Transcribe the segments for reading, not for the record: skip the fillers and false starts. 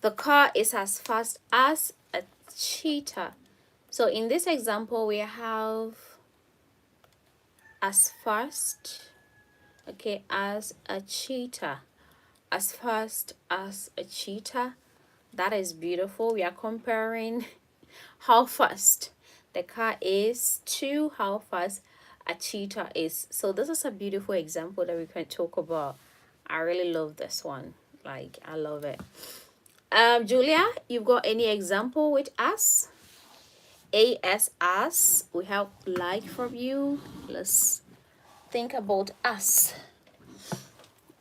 The car is as fast as a cheetah. So in this example, we have as fast, okay, as a cheetah. As fast as a cheetah. That is beautiful. We are comparing how fast the car is to how fast a cheetah is. So this is a beautiful example that we can talk about. I really love this one. Like, I love it. Julia, you've got any example with us? Us. We have like from you. Let's think about us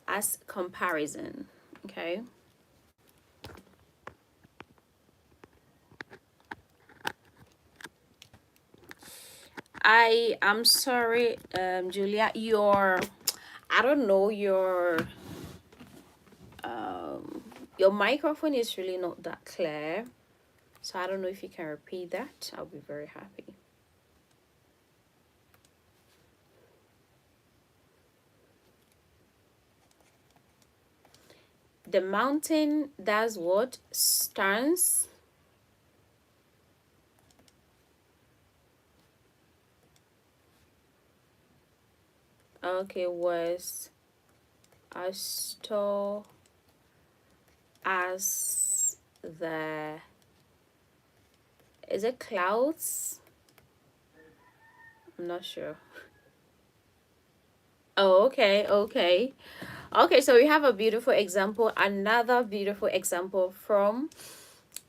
as comparison. Okay. I'm sorry, Julia, I don't know, your microphone is really not that clear. So I don't know if you can repeat that. I'll be very happy. The mountain does what? Stands. Okay, was as tall as the, is it clouds? I'm not sure. Oh, okay, okay. Okay, so we have a beautiful example, another beautiful example from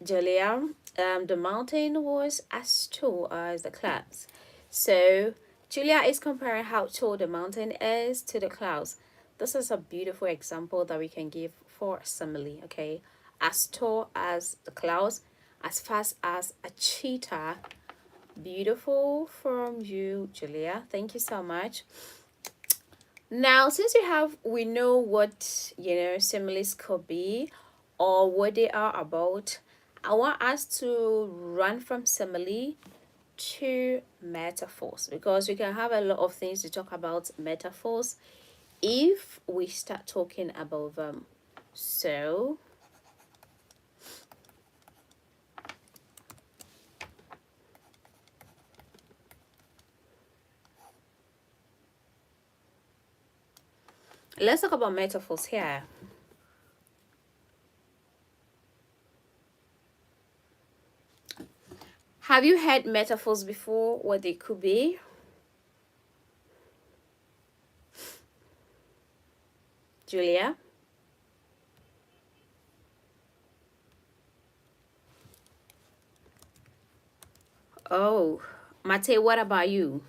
Julia. The mountain was as tall as the clouds. So Julia is comparing how tall the mountain is to the clouds. This is a beautiful example that we can give for simile, okay? As tall as the clouds, as fast as a cheetah. Beautiful from you, Julia. Thank you so much. Now, since we know what, similes could be or what they are about, I want us to run from simile to metaphors, because we can have a lot of things to talk about metaphors if we start talking about them. So, let's talk about metaphors here. Have you heard metaphors before, what they could be? Julia? Oh, Mate, what about you?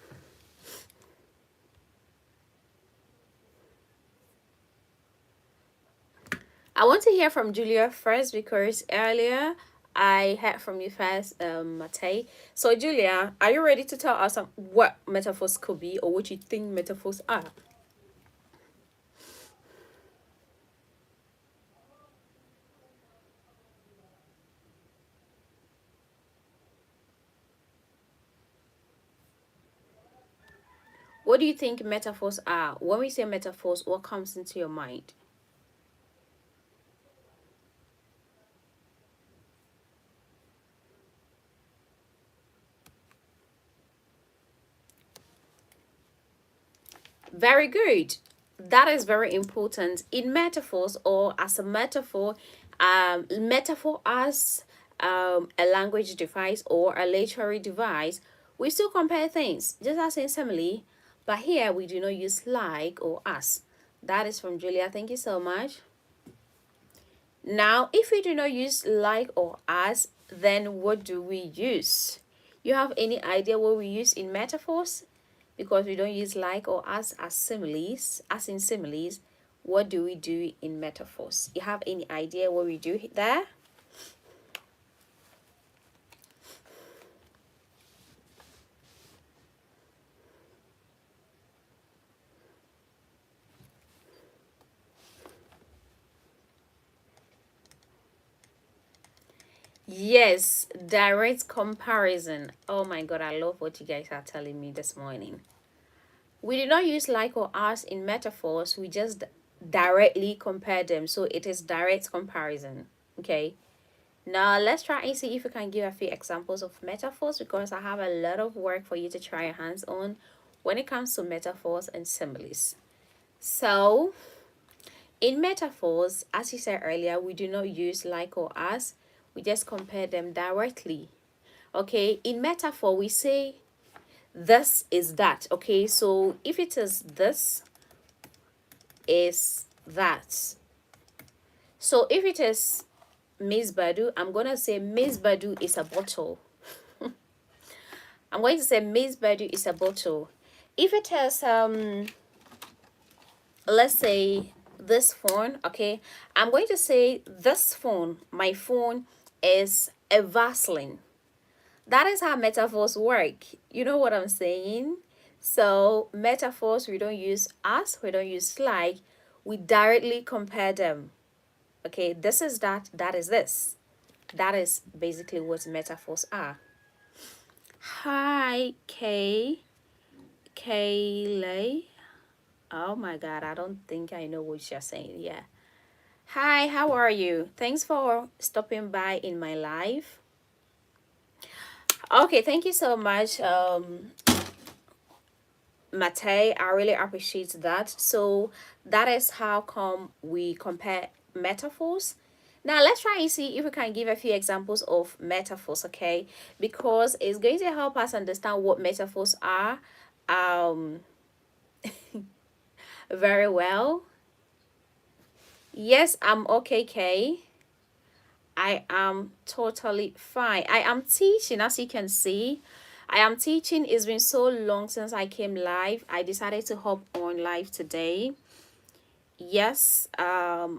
I want to hear from Julia first, because earlier I heard from you first, Mate. So, Julia, are you ready to tell us what metaphors could be, or what you think metaphors are? What do you think metaphors are? When we say metaphors, what comes into your mind? Very good. That is very important. In metaphors, or as a metaphor, metaphor as a language device or a literary device, we still compare things, just as in simile, but here we do not use like or as. That is from Julia. Thank you so much. Now, if we do not use like or as, then what do we use? You have any idea what we use in metaphors? Because we don't use like or as similes, as in similes, what do we do in metaphors? You have any idea what we do there? Yes, direct comparison. Oh my god, I love what you guys are telling me this morning. We do not use like or as in metaphors, we just directly compare them. So it is direct comparison. Okay. Now let's try and see if we can give a few examples of metaphors, because I have a lot of work for you to try your hands on when it comes to metaphors and similes. So in metaphors, as you said earlier, we do not use like or as, we just compare them directly. Okay, in metaphor, we say this is that. Okay, so if it is this is that. So if it is Miss Badu, I'm gonna say Miss Badu is a bottle. I'm going to say Miss Badu is a bottle. If it is let's say this phone, okay, I'm going to say this phone, my phone is a Vaseline. That is how metaphors work. You know what I'm saying? So metaphors, we don't use as, we don't use like, we directly compare them. Okay, this is that, that is this. That is basically what metaphors are. Hi, Kaylee. Oh my God, I don't think I know what you're saying. Yeah. Hi, how are you? Thanks for stopping by in my life. Okay, thank you so much, Mate. I really appreciate that. So that is how come we compare metaphors. Now let's try and see if we can give a few examples of metaphors, okay? Because it's going to help us understand what metaphors are um very well. Yes, I'm okay, Kay. I am totally fine. I am teaching, as you can see. I am teaching. It's been so long since I came live. I decided to hop on live today. Yes, I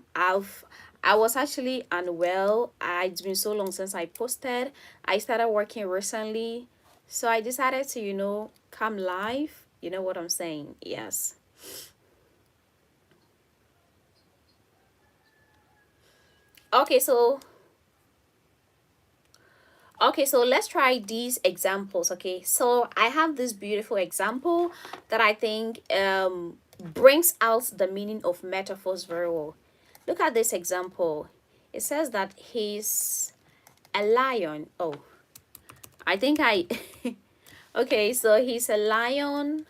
was actually unwell. It's been so long since I posted. I started working recently. So I decided to, come live. You know what I'm saying? Yes. Okay, so let's try these examples. Okay, so I have this beautiful example that I think brings out the meaning of metaphors very well. Look at this example. It says that he's a lion. Oh, I think I okay, so he's a lion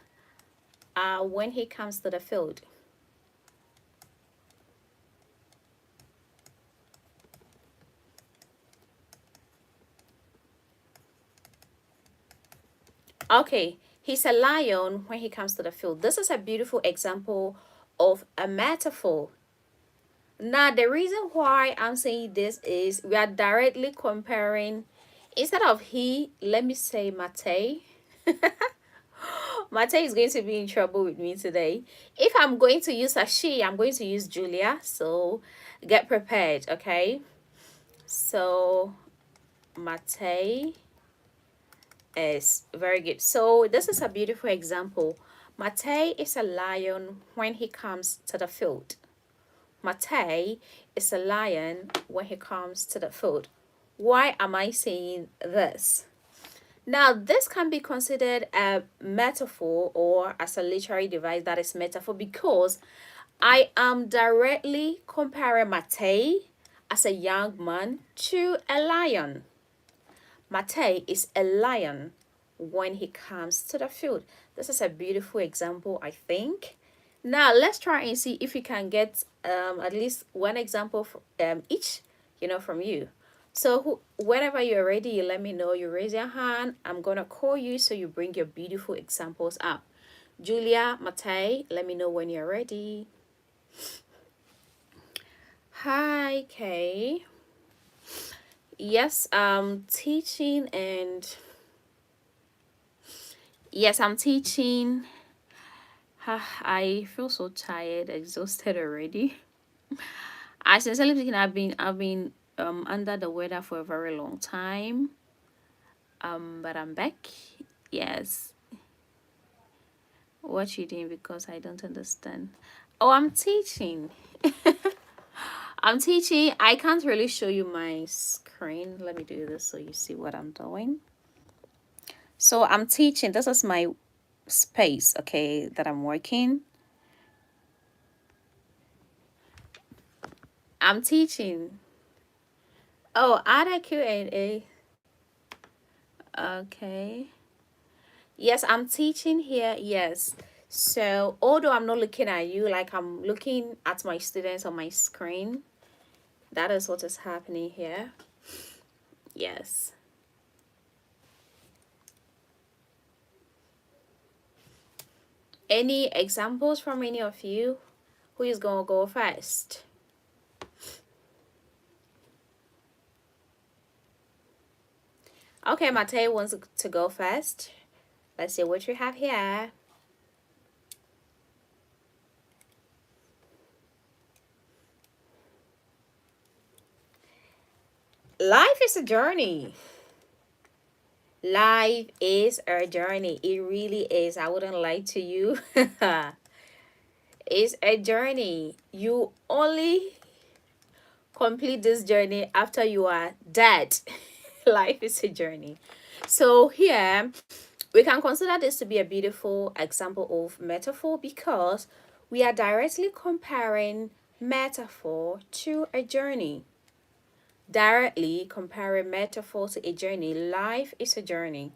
when he comes to the field. Okay, he's a lion when he comes to the field. This is a beautiful example of a metaphor. Now, the reason why I'm saying this is we are directly comparing, instead of he, let me say Mate. Mate is going to be in trouble with me today. If I'm going to use a she, I'm going to use Julia. So get prepared, okay? So Mate is very good. So this is a beautiful example. Mate is a lion when he comes to the field. Mate is a lion when he comes to the food. Why am I saying this? Now, this can be considered a metaphor or as a literary device that is metaphor, because I am directly comparing Mate as a young man to a lion. Mate is a lion when he comes to the field. This is a beautiful example, I think. Now, let's try and see if we can get at least one example each, from you. So, whenever you're ready, you let me know. You raise your hand. I'm going to call you so you bring your beautiful examples up. Julia, Mate, let me know when you're ready. Hi, Kay. Yes, teaching and yes, I'm teaching. I feel so tired, exhausted already. I sincerely speaking, I've been under the weather for a very long time. But I'm back. Yes. What you doing? Because I don't understand. Oh, I'm teaching. I'm teaching. I can't really show you my screen. Let me do this so you see what I'm doing. So I'm teaching. This is my space, okay, that I'm working. I'm teaching. Oh, add a Q&A. Okay. Yes, I'm teaching here. Yes. So, although I'm not looking at you, like I'm looking at my students on my screen, that is what is happening here. Yes. Any examples from any of you? Who is going to go first? Okay, Mateo wants to go first. Let's see what you have here. Life is a journey. Life is a journey. It really is. I wouldn't lie to you. It's a journey. You only complete this journey after you are dead. Life is a journey. So here we can consider this to be a beautiful example of metaphor because we are directly comparing metaphor to a journey. Directly comparing metaphor to a journey. Life is a journey.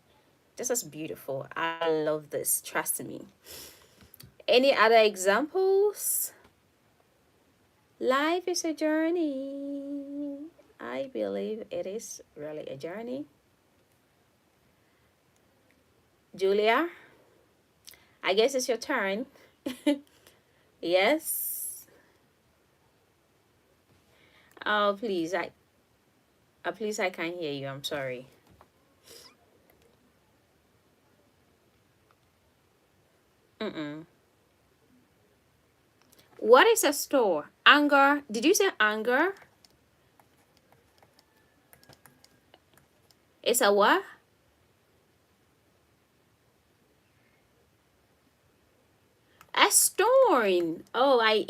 This is beautiful. I love this. Trust me. Any other examples? Life is a journey. I believe it is really a journey. Julia, I guess it's your turn. Yes. Oh, please, I can't hear you. I'm sorry. Mm-mm. What is a store? Anger. Did you say anger? It's a what? A stone. Oh, I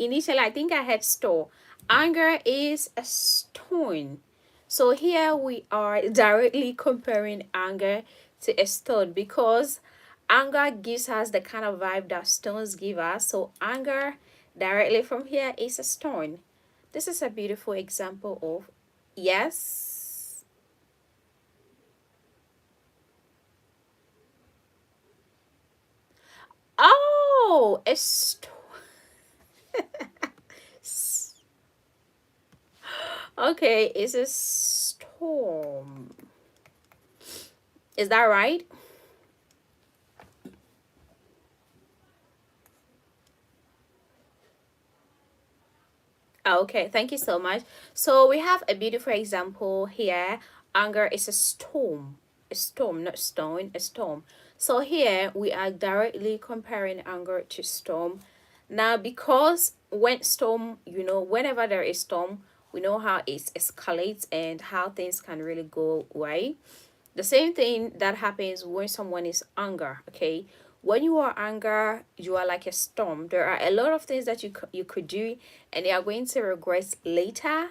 think I had store. Anger is a stone. So here we are directly comparing anger to a stone because anger gives us the kind of vibe that stones give us. So anger directly from here is a stone. This is a beautiful example of yes. Oh, a stone. Okay, it's a storm. Is that right? Okay, thank you so much. So we have a beautiful example here. Anger is a storm. A storm, not stone, a storm. So here we are directly comparing anger to storm. Now, because when storm, whenever there is storm, we know how it escalates and how things can really go away. The same thing that happens when someone is anger. Okay, when you are anger, you are like a storm. There are a lot of things that you could do and you are going to regret later,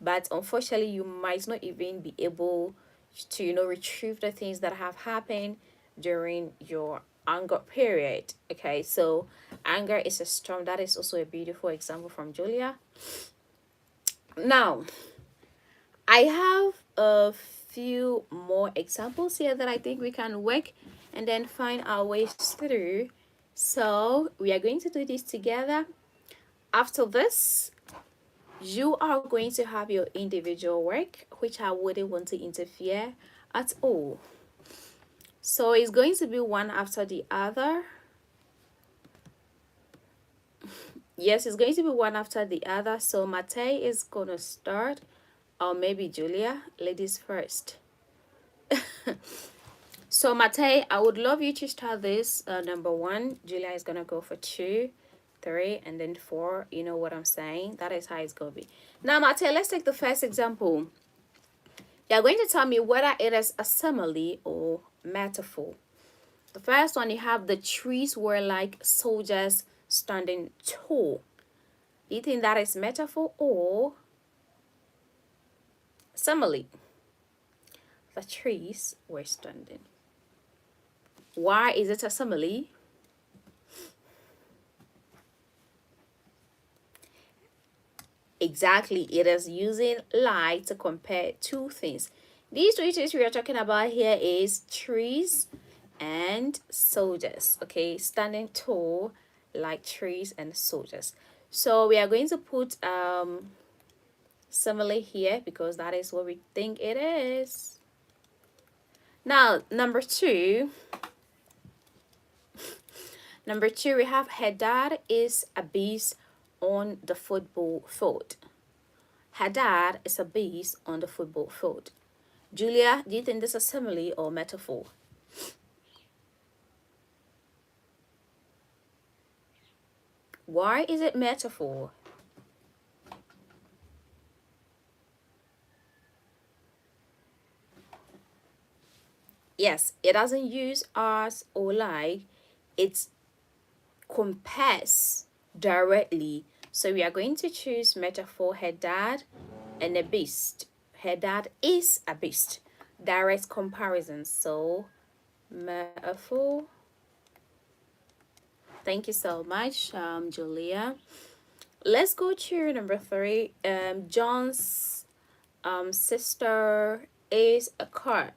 but unfortunately you might not even be able to retrieve the things that have happened during your anger period. Okay, so anger is a storm. That is also a beautiful example from Julia. Now I have a few more examples here that I think we can work and then find our ways through. So we are going to do this together. After this, you are going to have your individual work, which I wouldn't want to interfere at all. So it's going to be one after the other. Yes, it's going to be one after the other. So Mate is going to start, or maybe Julia, ladies first. So Mate, I would love you to start this. Number one, Julia is gonna go for two, three, and then four. You know what I'm saying? That is how it's gonna be. Now, Mate, let's take the first example. You're going to tell me whether it is a simile or metaphor. The first one, you have the trees were like soldiers standing tall. Do you think that is metaphor or simile? The trees were standing. Why is it a simile? Exactly, it is using like to compare two things. These three things we are talking about here is trees and soldiers. Okay, standing tall like trees and soldiers. So we are going to put simile here because that is what we think it is. Now number two, we have her dad is a beast on the football field. Her dad is a beast on the football field. Julia, do you think this is a simile or metaphor? Why is it metaphor? Yes, it doesn't use as or like, it compares directly. So we are going to choose metaphor, her dad and a beast. Her dad is a beast. Direct comparison. So metaphor. Thank you so much, Julia. Let's go to number three. John's sister is a cat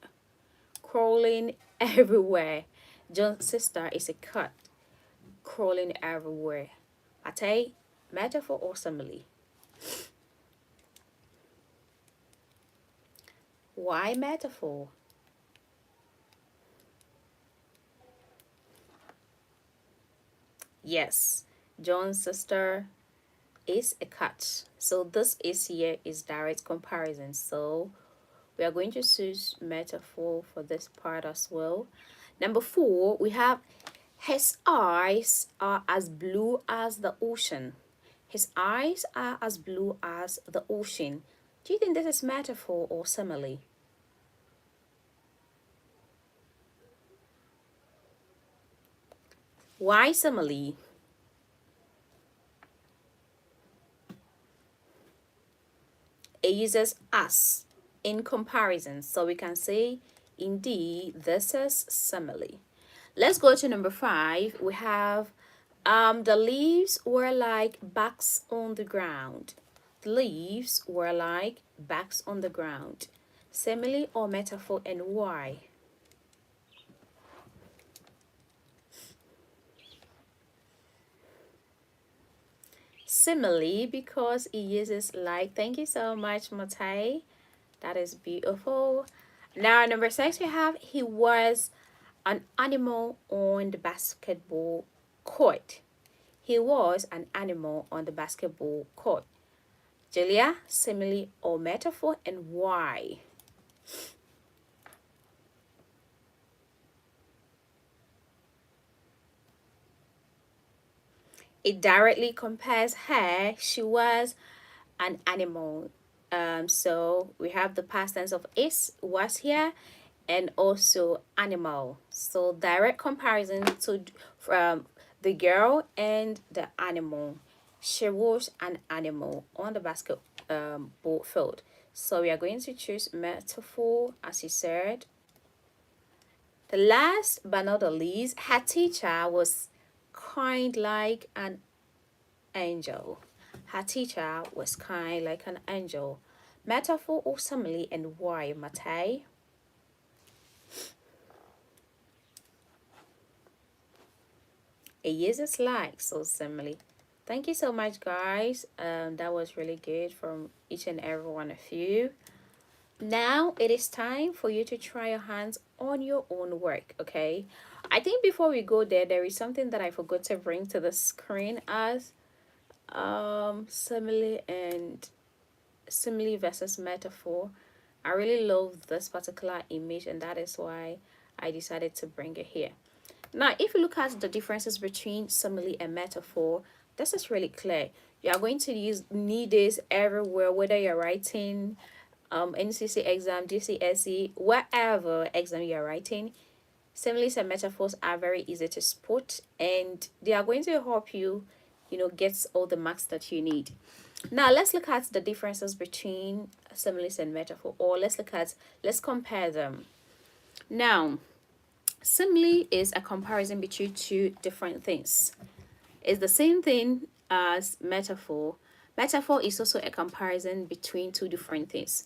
crawling everywhere. John's sister is a cat crawling everywhere. Ate, metaphor or simile? Why metaphor? Yes, John's sister is a cat. So this is here is direct comparison. So we are going to choose metaphor for this part as well. Number four, we have his eyes are as blue as the ocean. His eyes are as blue as the ocean. Do you think this is metaphor or simile? Why simile? It uses us in comparison. So we can say, indeed, this is simile. Let's go to number five. We have the leaves were like backs on the ground. The leaves were like backs on the ground. Simile or metaphor, and why? Simile because it uses like. Thank you so much, Matai. That is beautiful. Now, number six, we have he was an animal on the basketball court. He was an animal on the basketball court. Julia, simile or metaphor, and why? It directly compares her. She was an animal. So we have the past tense of is, was here, and also animal. So direct comparison to from the girl and the animal. She was an animal on the basketball field. So we are going to choose metaphor, as he said. The last but not the least, her teacher was kind like an angel. Her teacher was kind like an angel. Metaphor or simile, and why, Matei? It uses like, so simile. Thank you so much, guys. That was really good from each and every one of you. Now it is time for you to try your hands on your own work, okay? I think before we go there, there is something that I forgot to bring to the screen as simile and simile versus metaphor. I really love this particular image, and that is why I decided to bring it here. Now, if you look at the differences between simile and metaphor, this is really clear. You are going to need this everywhere, whether you're writing NCC exam, GCSE, whatever exam you're writing. Similes and metaphors are very easy to spot, and they are going to help you, get all the marks that you need. Now, let's look at the differences between similes and metaphor, or let's compare them. Now, simile is a comparison between two different things. It's the same thing as metaphor. Metaphor is also a comparison between two different things.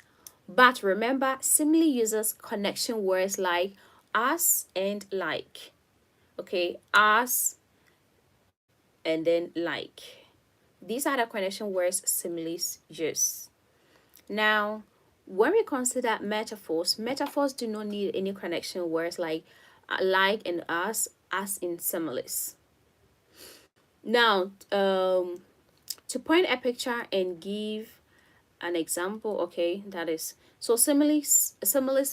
But remember, simile uses connection words like as and like. Okay, as and then like. These are the connection words similes use. Now, when we consider metaphors, metaphors do not need any connection words like and as in similes. Now, to point a picture and give an example, okay, that is so similes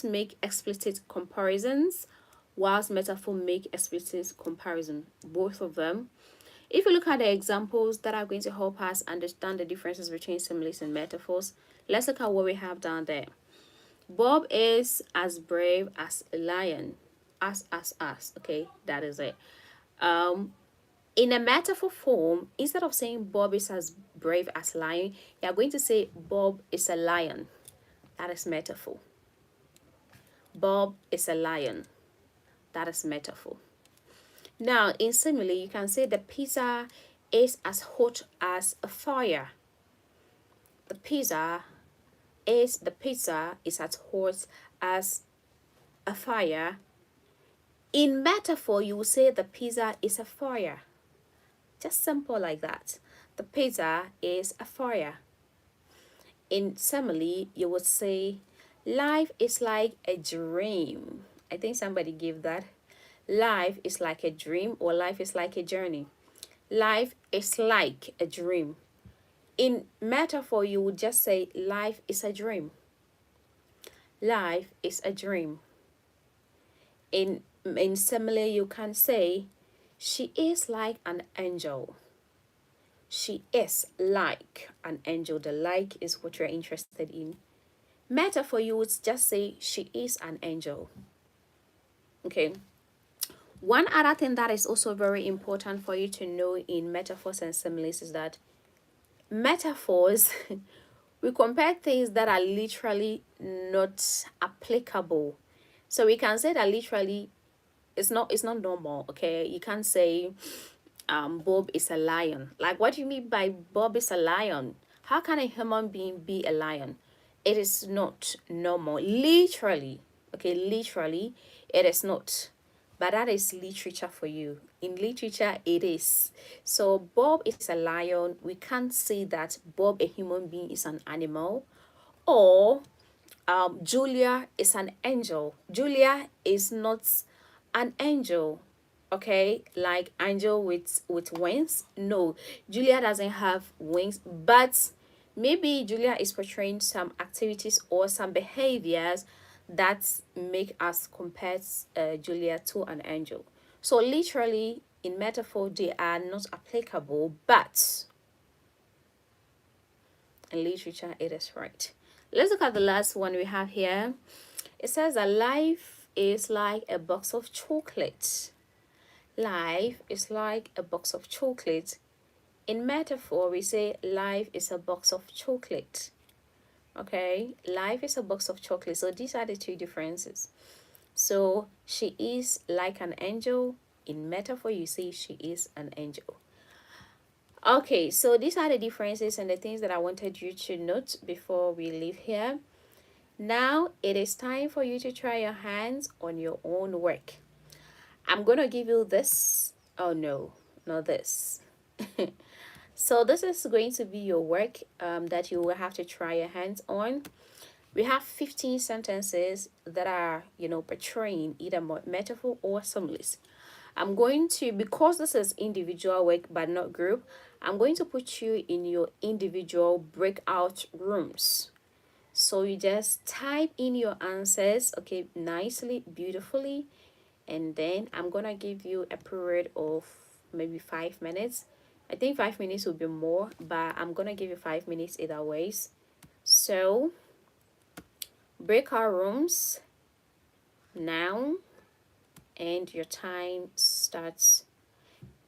make explicit comparisons, whilst metaphor make explicit comparison, both of them. If you look at the examples that are going to help us understand the differences between similes and metaphors, let's look at what we have down there. Bob is as brave as a lion. As. Okay, that is it. Um, in a metaphor form, instead of saying Bob is as brave as lion, you are going to say Bob is a lion. That is metaphor. Bob is a lion. That is metaphor. Now, in simile, you can say the pizza is as hot as a fire. The pizza is as hot as a fire. In metaphor, you will say the pizza is a fire. Just simple like that. The pizza is a fire. In simile, you would say life is like a dream. I think somebody gave that. Life is like a dream, or life is like a journey. Life is like a dream. In metaphor, you would just say life is a dream. Life is a dream. In simile, you can say she is like an angel. She is like an angel. The like is what you're interested in. Metaphor, you would just say she is an angel. Okay. One other thing that is also very important for you to know in metaphors and similes is that metaphors, we compare things that are literally not applicable. So we can say that literally it's not normal. Okay, you can't say Bob is a lion. Like, what do you mean by Bob is a lion? How can a human being be a lion? It is not normal. Literally, okay, literally, it is not. But that is literature for you. In literature, it is. So Bob is a lion. We can't say that Bob, a human being, is an animal. Or Julia is an angel. Julia is not an angel. Okay, like angel with wings. No, Julia doesn't have wings, but maybe Julia is portraying some activities or some behaviors that make us compare Julia to an angel. So literally, in metaphor, they are not applicable, but in literature, it is right. Let's look at the last one we have here. It says that life is like a box of chocolates. Life is like a box of chocolate. In metaphor, we say life is a box of chocolate. Okay, life is a box of chocolate. So these are the two differences. So she is like an angel. In metaphor, you say she is an angel. Okay, so these are the differences and the things that I wanted you to note before we leave here. Now it is time for you to try your hands on your own work. I'm gonna give you this. Oh no, not this. So this is going to be your work that you will have to try your hands on. We have 15 sentences that are, portraying either metaphor or similes. I'm going to, because this is individual work but not group, I'm going to put you in your individual breakout rooms. So you just type in your answers, okay, nicely, beautifully, and then I'm gonna give you a period of maybe 5 minutes. I think 5 minutes will be more, but I'm gonna give you 5 minutes either ways. So breakout rooms now, and your time starts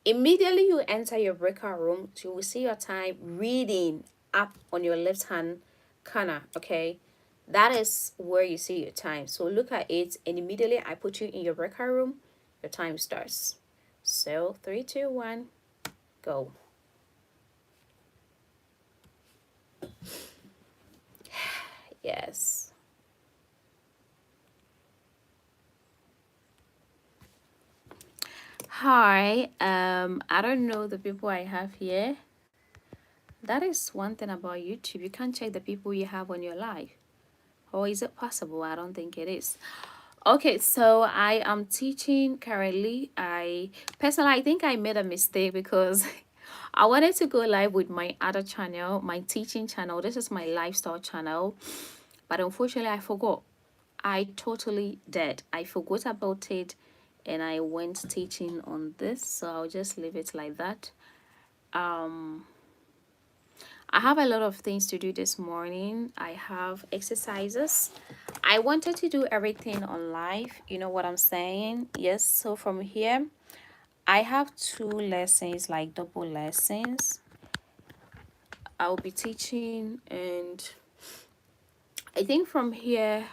immediately you enter your breakout room. So you will see your time reading up on your left hand corner. Okay, that is where you see your time. So look at it, and immediately I put you in your breakout room, your time starts. So 3, 2, 1, go. Yes. Hi. I don't know the people I have here. That is one thing about YouTube. You can't check the people you have on your life. Or is it possible? I don't think it is. Okay, so I am teaching currently. I think I made a mistake because I wanted to go live with my other channel, my teaching channel. This is my lifestyle channel, but unfortunately I forgot. I totally did. I forgot about it and I went teaching on this, so I'll just leave it like that. Um I have a lot of things to do this morning. I have exercises. I wanted to do everything on live. You know what I'm saying? Yes. So from here, I have two lessons, like double lessons. I'll be teaching, and I think from here,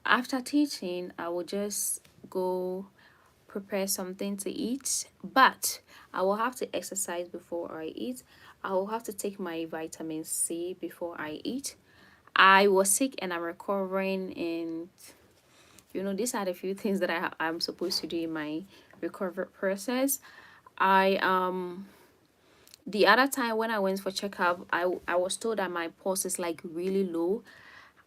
after teaching, I will just go prepare something to eat. But I will have to exercise before I eat. I will have to take my vitamin C before I eat. I was sick and I'm recovering, and these are the few things that I'm supposed to do in my recovery process. I The other time when I went for checkup, I was told that my pulse is like really low.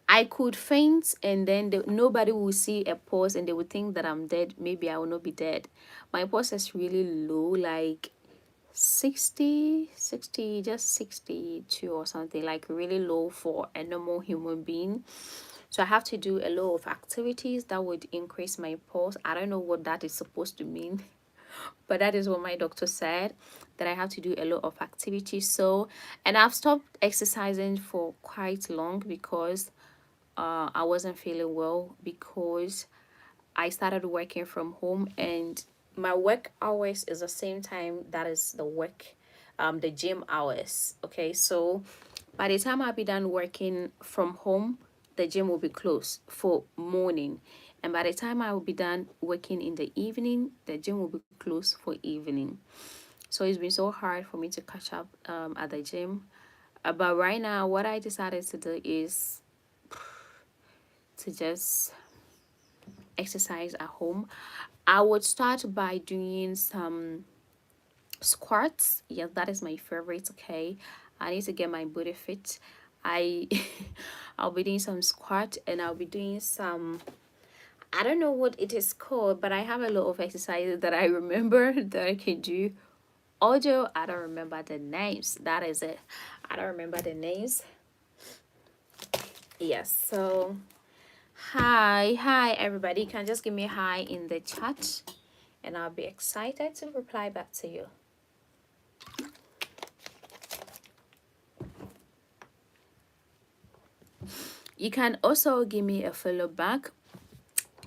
I could faint, and then nobody will see a pulse and they would think that I'm dead. Maybe I will not be dead. My pulse is really low, like 60, just 62 or something, like really low for a normal human being. So I have to do a lot of activities that would increase my pulse. I don't know what that is supposed to mean, but that is what my doctor said, that I have to do a lot of activities. So, and I've stopped exercising for quite long because I wasn't feeling well, because I started working from home and my work hours is the same time that is the gym hours. Okay, so by the time I'll be done working from home, the gym will be closed for morning. And by the time I will be done working in the evening, the gym will be closed for evening. So it's been so hard for me to catch up at the gym. But right now, what I decided to do is to just exercise at home. I would start by doing some squats. Yes, that is my favorite. Okay, I need to get my booty fit. I I'll be doing some squat, and I'll be doing some, I don't know what it is called, but I have a lot of exercises that I remember that I can do. Although I don't remember the names. That is it. I don't remember the names. Yes, so hi everybody. You can just give me a hi in the chat and I'll be excited to reply back to you. You can also give me a follow back.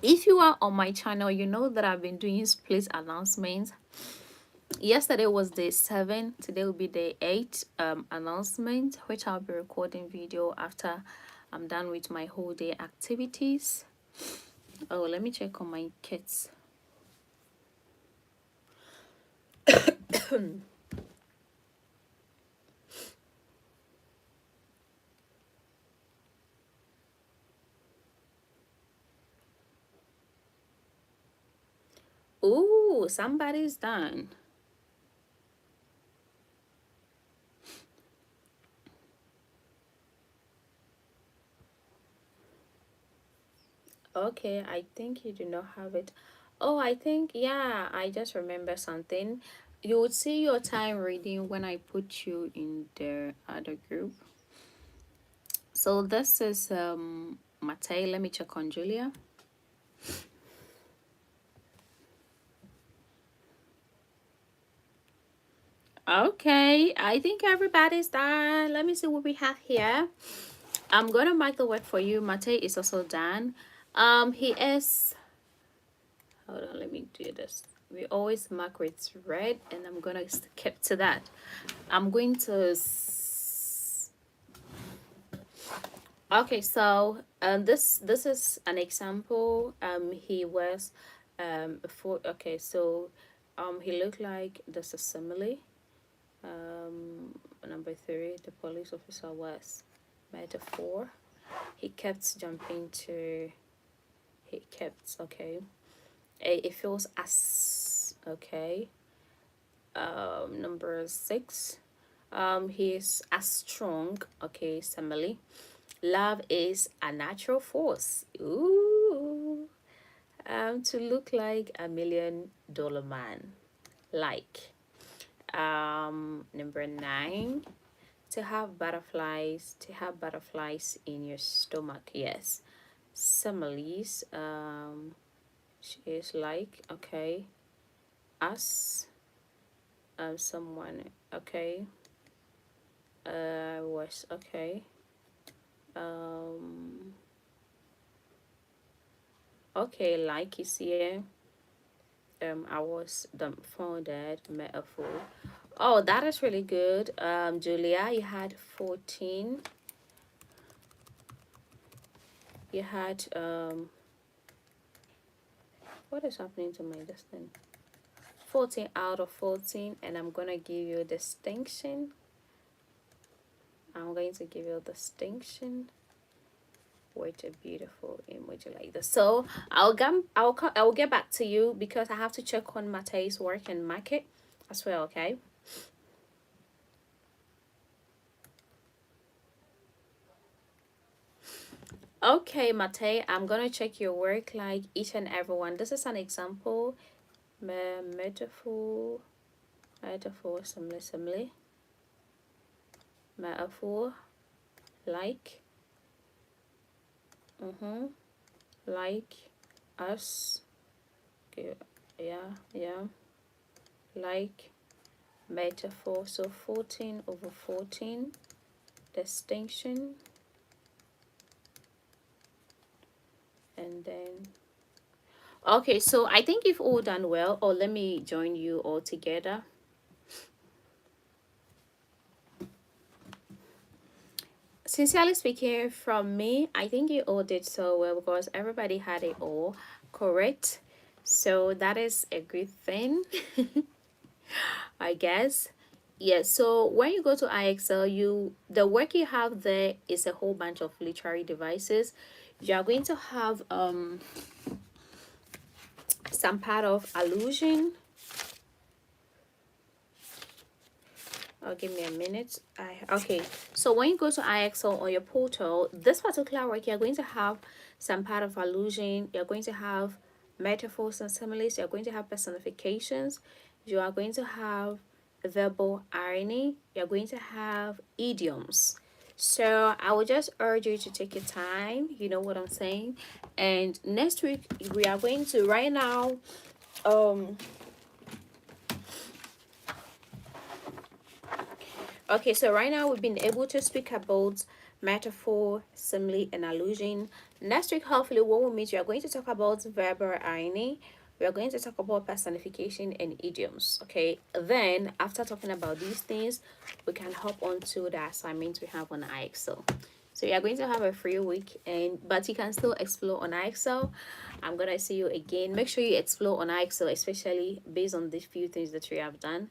If you are on my channel, you know that I've been doing split announcements. Yesterday was day 7, today will be day 8 announcement, which I'll be recording video after I'm done with my whole day activities. Oh, let me check on my kids. Ooh, somebody's done. Okay, I think you do not have it. Oh, I think, yeah, I just remember something. You would see your time reading when I put you in the other group. So this is Matei. Let me check on Julia. Okay, I think everybody's done. Let me see what we have here. I'm gonna mark the work for you. Matei is also done. He is, hold on, let me do this. We always mark with red, and I'm gonna skip to that. I'm going to okay, so this is an example. He was before. Okay, so he looked like this is simile. Number 3, the police officer was metaphor. He kept jumping to, he kept, okay. It feels as, okay. Number 6, he is as strong, okay, simile. Love is a natural force. Ooh. To look like $1 million man. Like. Number 9, to have butterflies in your stomach. Yes. Similes. She is like, okay, us. Someone, okay. Was, okay. Um, okay, like is here. I was dumbfounded, metaphor. Oh, that is really good. Julia, you had 14. You had what is happening to my distance? 14 out of 14, and I'm gonna give you distinction. I'm going to give you distinction with a beautiful emoji like this. So I'll get back to you because I have to check on Matei's work and mark it as well. Okay. Okay, Matei, I'm gonna check your work like each and every one. This is an example. Metaphor, metaphor, simile, metaphor, like, like, us, okay, yeah, like, metaphor. So 14 over 14, distinction, and then okay, so I think you've all done well. Or let me join you all together. Sincerely speaking, from me, I think you all did so well because everybody had it all correct. So that is a good thing, I guess. Yeah, so when you go to IXL, the work you have there is a whole bunch of literary devices. You are going to have some part of allusion. Give me a minute. Okay, so when you go to IXL on your portal, this particular work, you're going to have some part of allusion. You're going to have metaphors and similes. You're going to have personifications. You are going to have verbal irony. You're going to have idioms. So I would just urge you to take your time. You know what I'm saying. And next week we are going to, right now, okay, so right now we've been able to speak about metaphor, simile, and allusion. Next week, hopefully, when we meet, we are going to talk about verbal irony. We are going to talk about personification and idioms. Okay, then after talking about these things, we can hop on to the assignments we have on IXL. So you are going to have a free week, but you can still explore on IXL. I'm gonna see you again. Make sure you explore on IXL, especially based on these few things that we have done.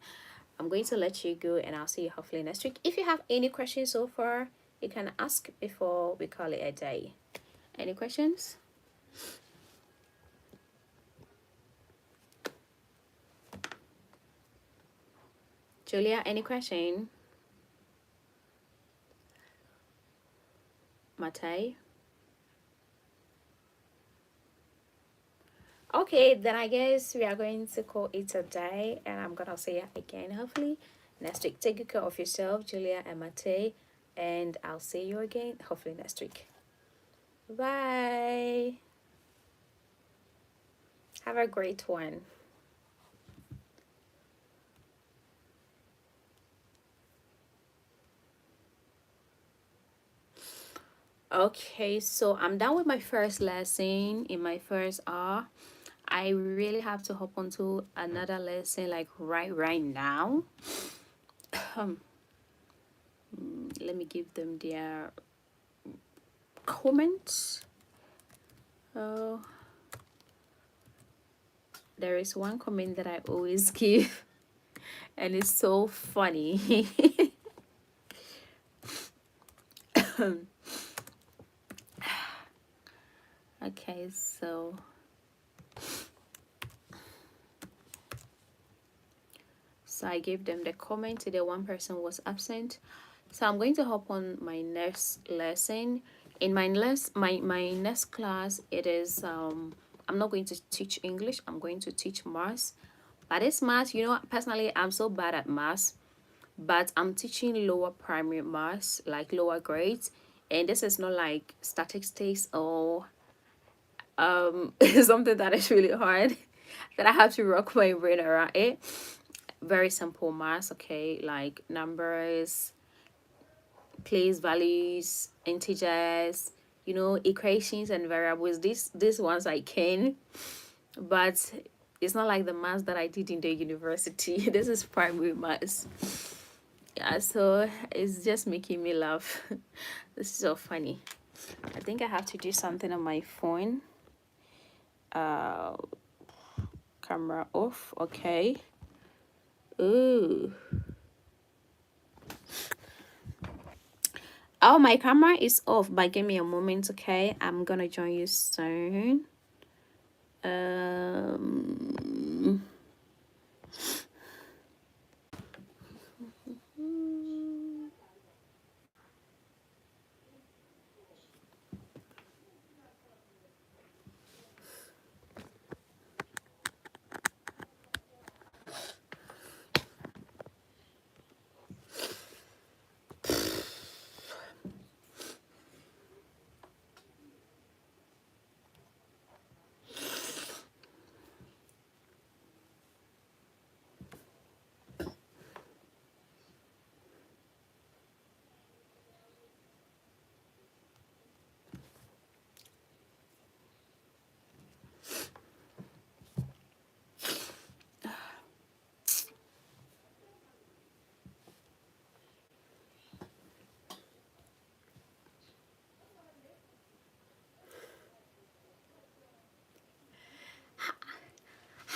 I'm going to let you go and I'll see you hopefully next week. If you have any questions so far, you can ask before we call it a day. Any questions? Julia, any question? Matei? Okay, then I guess we are going to call it a day and I'm gonna say it again hopefully next week. Take good care of yourself, Julia and Matei, and I'll see you again hopefully next week. Bye. Have a great one. Okay, so I'm done with my first lesson in my first hour. I really have to hop onto another lesson like right now. Let me give them their comments. Oh, there is one comment that I always give. And it's so funny. Okay, so I gave them the comment today. One person was absent, so I'm going to hop on my next lesson. In my next class, it is I'm not going to teach English. I'm going to teach maths. But this maths, personally, I'm so bad at maths, but I'm teaching lower primary maths, like lower grades, and this is not like statistics or something that is really hard that I have to rock my brain around it. Very simple maths, okay, like numbers, place values, integers, equations and variables. These ones I can, but it's not like the maths that I did in the university. This is primary maths. Yeah, so it's just making me laugh. This is so funny. I think I have to do something on my phone. uh Camera off, okay. Ooh. Oh, my camera is off, but give me a moment, okay? I'm gonna join you soon. Um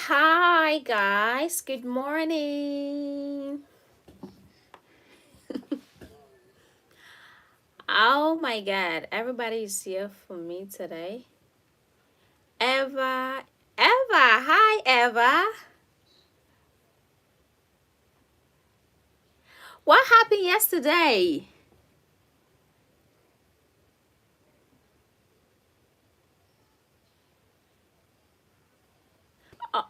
Hi guys, good morning. Oh my god, everybody is here for me today. Eva, hi Eva. What happened yesterday? Uh,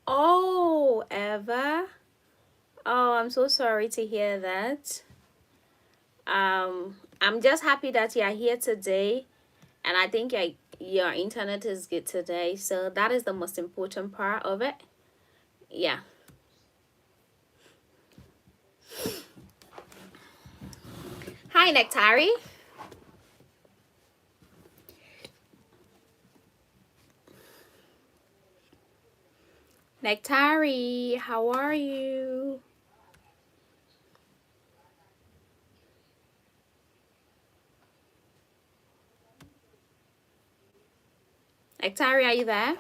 oh, Eva. Oh, I'm so sorry to hear that. I'm just happy that you are here today, and I think your internet is good today, so that is the most important part of it. Yeah. Hi, Nectari. Nectari, how are you? Nectari, are you there?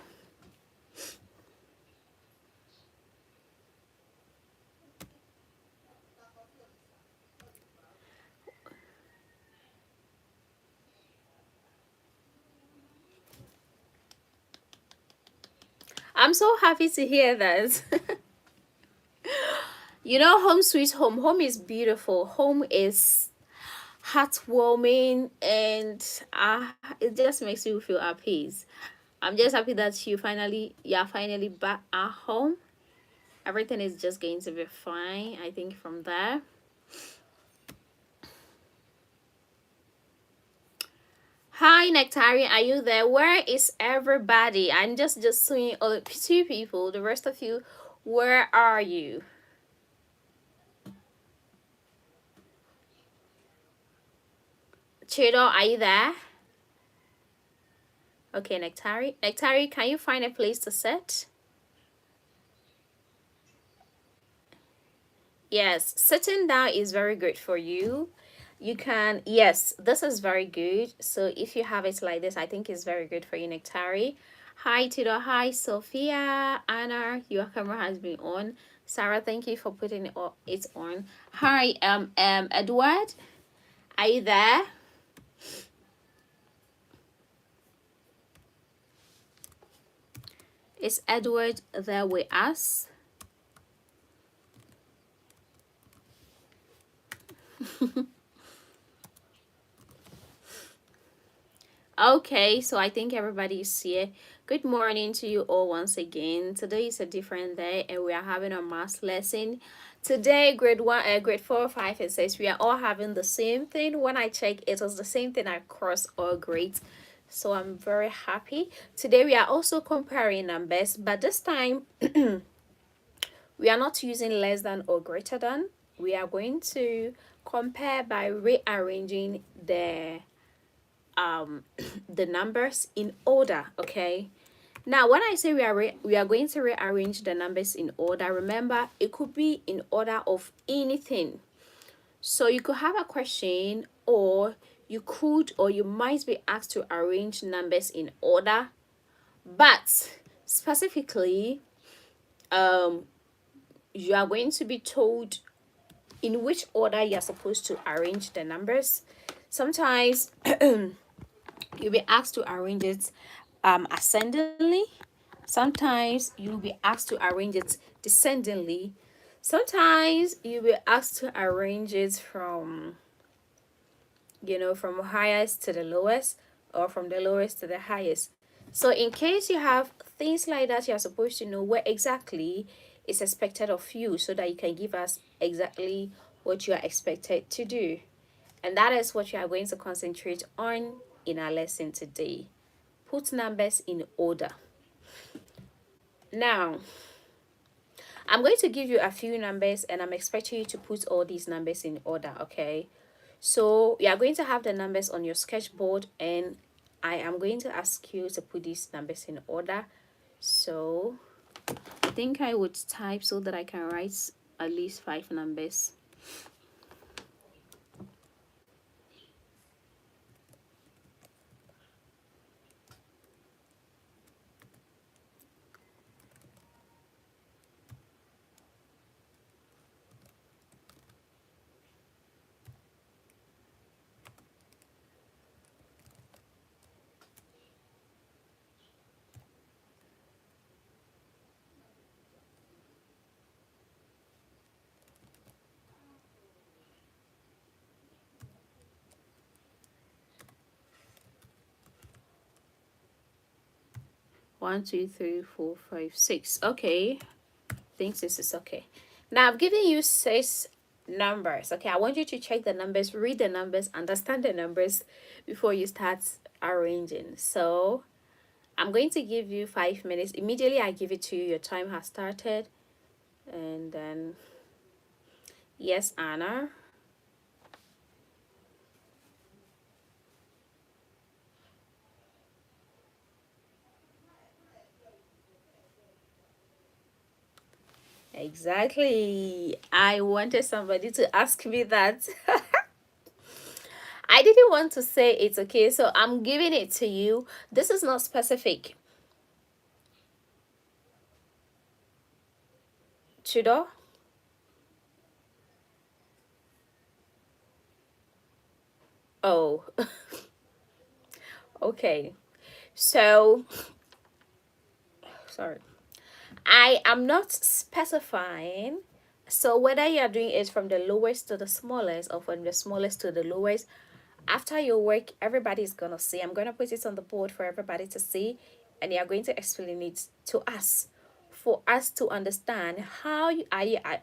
I'm so happy to hear that. Home sweet home. Home is beautiful. Home is heartwarming, and it just makes you feel at peace. I'm just happy that you're finally back at home. Everything is just going to be fine, I think, from there. Hi, Nectarian, are you there? Where is everybody? I'm just seeing two people. The rest of you, where are you? Chido, are you there? Okay, Nectari, can you find a place to sit? Yes, sitting down is very good for you. You can, yes, this is very good. So if you have it like this, I think it's very good for you, Nectari. Hi, Tito. Hi, Sophia. Anna, your camera has been on. Sarah, thank you for putting it on. Hi, Edward, are you there? Is Edward there with us? Okay, so I think everybody is here. Good morning to you all once again. Today is a different day and we are having a math lesson. Today, grade 1, grade 4, 5, and 6, we are all having the same thing. When I check, it was the same thing across all grades. So I'm very happy. Today, we are also comparing numbers, but this time, we are not using less than or greater than. We are going to compare by rearranging the numbers in order. Okay, now when I say we are going to rearrange the numbers in order, remember it could be in order of anything. So you could have a question, or you might be asked to arrange numbers in order, but specifically you are going to be told in which order you're supposed to arrange the numbers. Sometimes you'll be asked to arrange it ascendingly. Sometimes you'll be asked to arrange it descendingly. Sometimes you'll be asked to arrange it from, from highest to the lowest, or from the lowest to the highest. So in case you have things like that, you're supposed to know what exactly is expected of you so that you can give us exactly what you are expected to do. And that is what you are going to concentrate on in our lesson today. Put numbers in order. Now, I'm going to give you a few numbers and I'm expecting you to put all these numbers in order, okay? So you are going to have the numbers on your sketchboard and I am going to ask you to put these numbers in order. So I think I would type so that I can write at least 5 numbers. One, two, three, four, five, six. Okay, I think this is okay. Now I've given you 6 numbers. Okay, I want you to check the numbers, read the numbers, understand the numbers before you start arranging. So I'm going to give you 5 minutes. Immediately I give it to you, your time has started. And then, yes, Anna. Exactly. I wanted somebody to ask me that. I didn't want to say it's okay, so I'm giving it to you. This is not specific. Chudo? Oh, okay. So, sorry. I am not specifying. So whether you are doing it from the lowest to the smallest or from the smallest to the lowest, after your work, everybody's gonna see. I'm gonna put it on the board for everybody to see, and you're going to explain it to us for us to understand how you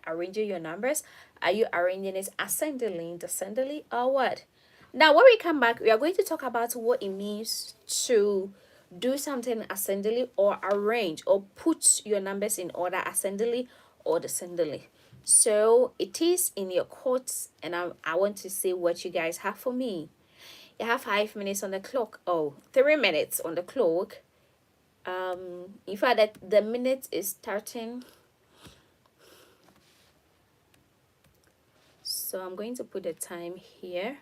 arranging your numbers. Are you arranging it ascendingly, descendingly, or what? Now, when we come back, we are going to talk about what it means to do something ascendingly or arrange or put your numbers in order ascendingly or descendingly. So it is in your quotes, and I want to see what you guys have for me. You have 5 minutes on the clock. Oh, 3 minutes on the clock. In fact, that the minute is starting. So I'm going to put the time here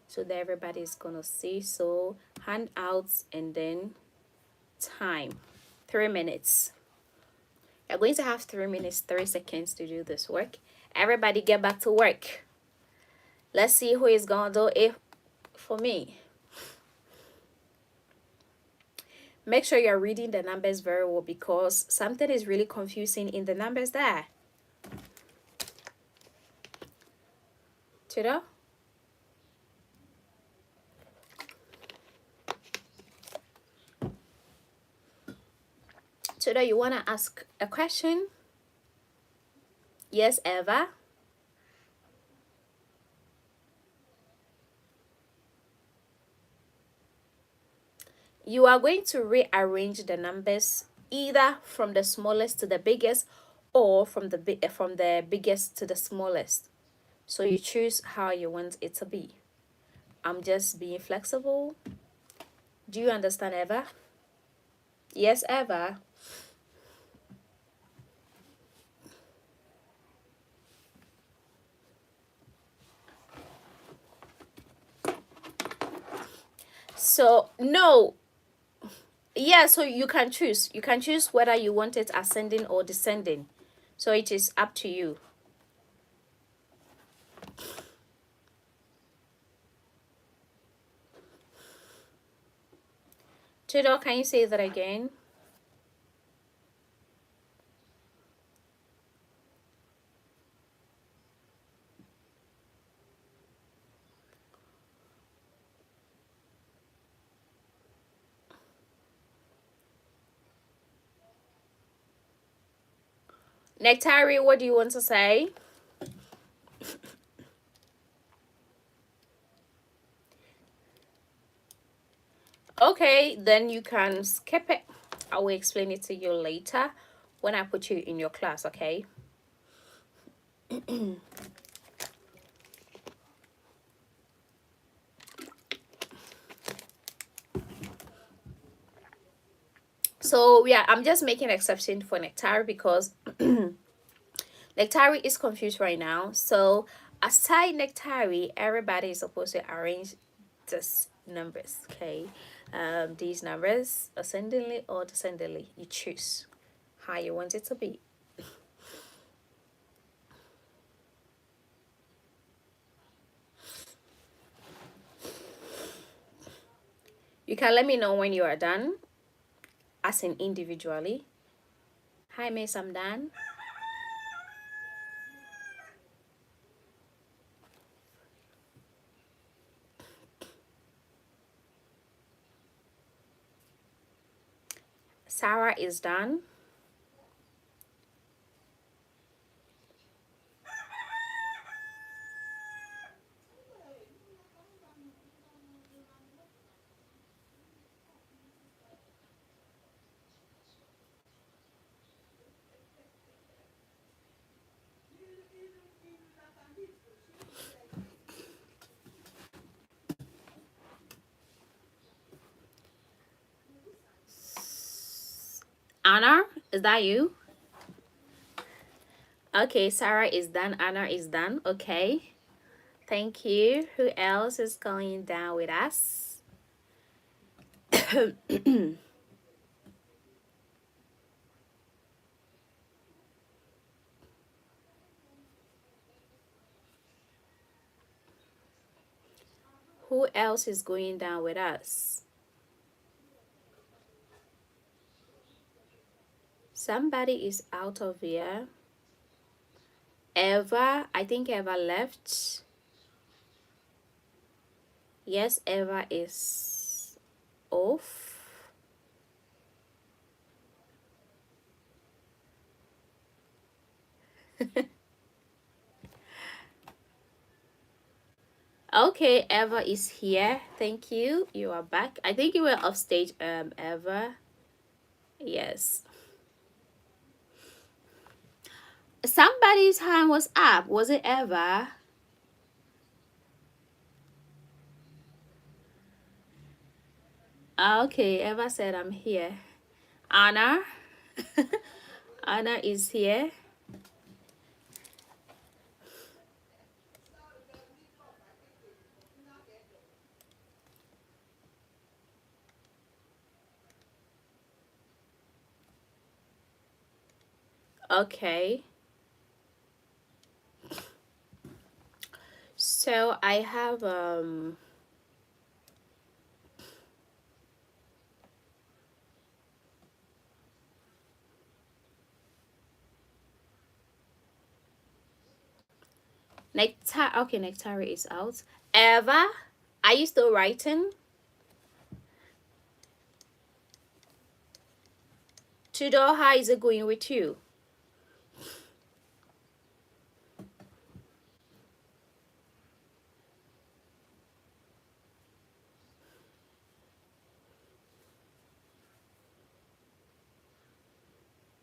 so that everybody is gonna see. So handouts and then time. 3 minutes. You're going to have 3 minutes, 30 seconds to do this work. Everybody get back to work. Let's see who is going to do it for me. Make sure you're reading the numbers very well because something is really confusing in the numbers there. Tudor? Tudor, you want to ask a question? Yes, Eva? You are going to rearrange the numbers either from the smallest to the biggest or from the biggest to the smallest. So you choose how you want it to be. I'm just being flexible. Do you understand, Eva? Yes, Eva. So no. Yeah, so you can choose. You can choose whether you want it ascending or descending. So it is up to you. Tudor, can you say that again? Nectari, what do you want to say? Okay, then you can skip it. I will explain it to you later when I put you in your class, okay? So yeah, I'm just making an exception for Nectari because Nectari is confused right now. So aside Nectari, everybody is supposed to arrange this numbers, okay? These numbers ascendingly or descendingly, you choose how you want it to be. You can let me know when you are done, as in individually. Hi, Miss, I'm done. Sarah is done. Anna, is that you? Okay, Sarah is done. Anna is done. Okay. Thank you. Who else is going down with us? Who else is going down with us? Somebody is out of here. Eva, I think Eva left. Yes, Eva is off. Okay, Eva is here. Thank you. You are back. I think you were off stage, Eva. Yes. Somebody's hand was up. Was it Eva? Okay, Eva said I'm here. Anna. Anna is here. Okay. So I have Nectar. Okay, Nectar is out. Eva, are you still writing? Tudor, how is it going with you?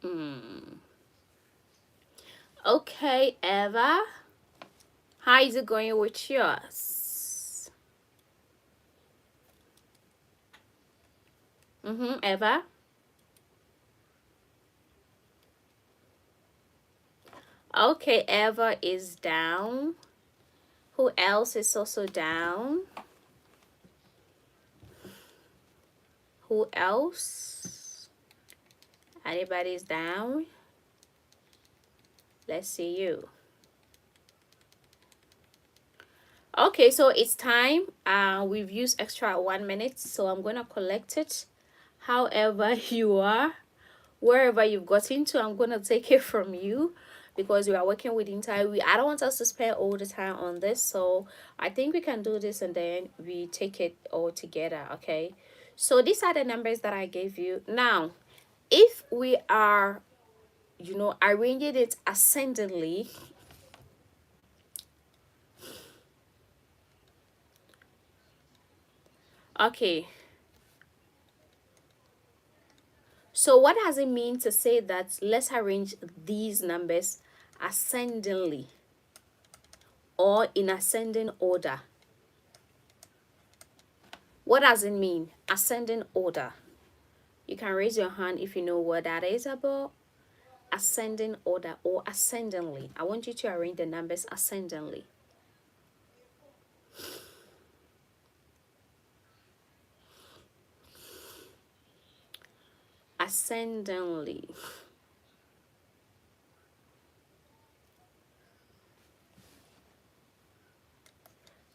Hmm. Okay, Eva, how is it going with yours? Eva. Okay, Eva is down. Who else is also down? Who else? Anybody's down? Let's see you. Okay, so it's time. We've used extra 1 minute, so I'm gonna collect it. However you are, wherever you've got into, I'm gonna take it from you because we are working with entire. I don't want us to spend all the time on this, so I think we can do this and then we take it all together. Okay, so these are the numbers that I gave you. Now, if we are, arranging it ascendingly. Okay, so what does it mean to say that let's arrange these numbers ascendingly or in ascending order? What does it mean? Ascending order. You can raise your hand if you know what that is about. Ascending order or ascendingly. I want you to arrange the numbers ascendingly. Ascendingly.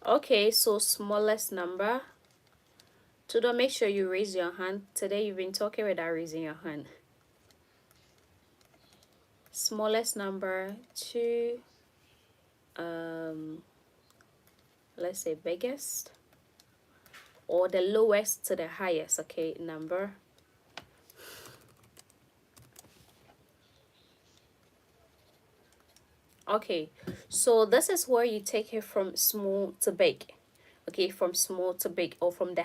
Okay, so smallest number. So don't make sure you raise your hand. Today you've been talking without raising your hand. Smallest number to let's say biggest, or the lowest to the highest, okay, number. Okay, so this is where you take it from small to big. Okay, from small to big, or from the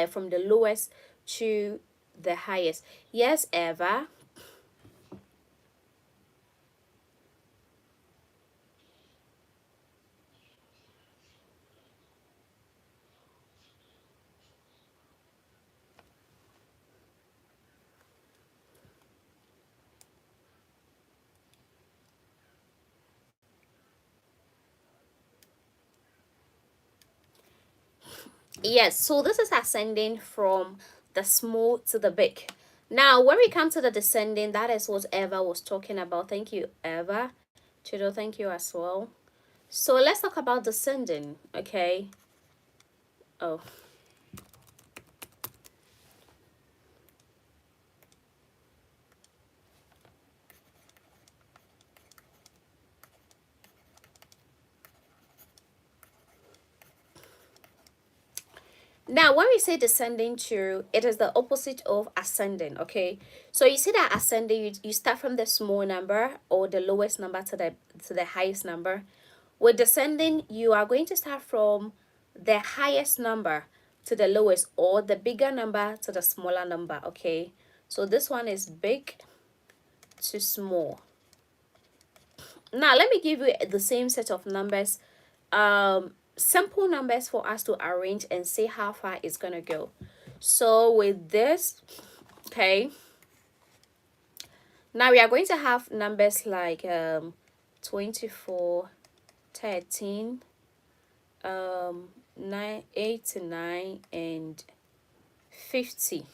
from the lowest to the highest. Yes, Eva. Yes, so this is ascending from the small to the big. Now, when we come to the descending, that is what Eva was talking about. Thank you, Eva. Chido, thank you as well. So let's talk about descending, okay? Oh, now, when we say descending to, it is the opposite of ascending, okay? So you see that ascending, you start from the small number or the lowest number to the highest number. With descending, you are going to start from the highest number to the lowest, or the bigger number to the smaller number, okay? So this one is big to small. Now, let me give you the same set of numbers, simple numbers for us to arrange and see how far it's gonna go. So with this, okay, now we are going to have numbers like 24, 13, 9, 89, and 50.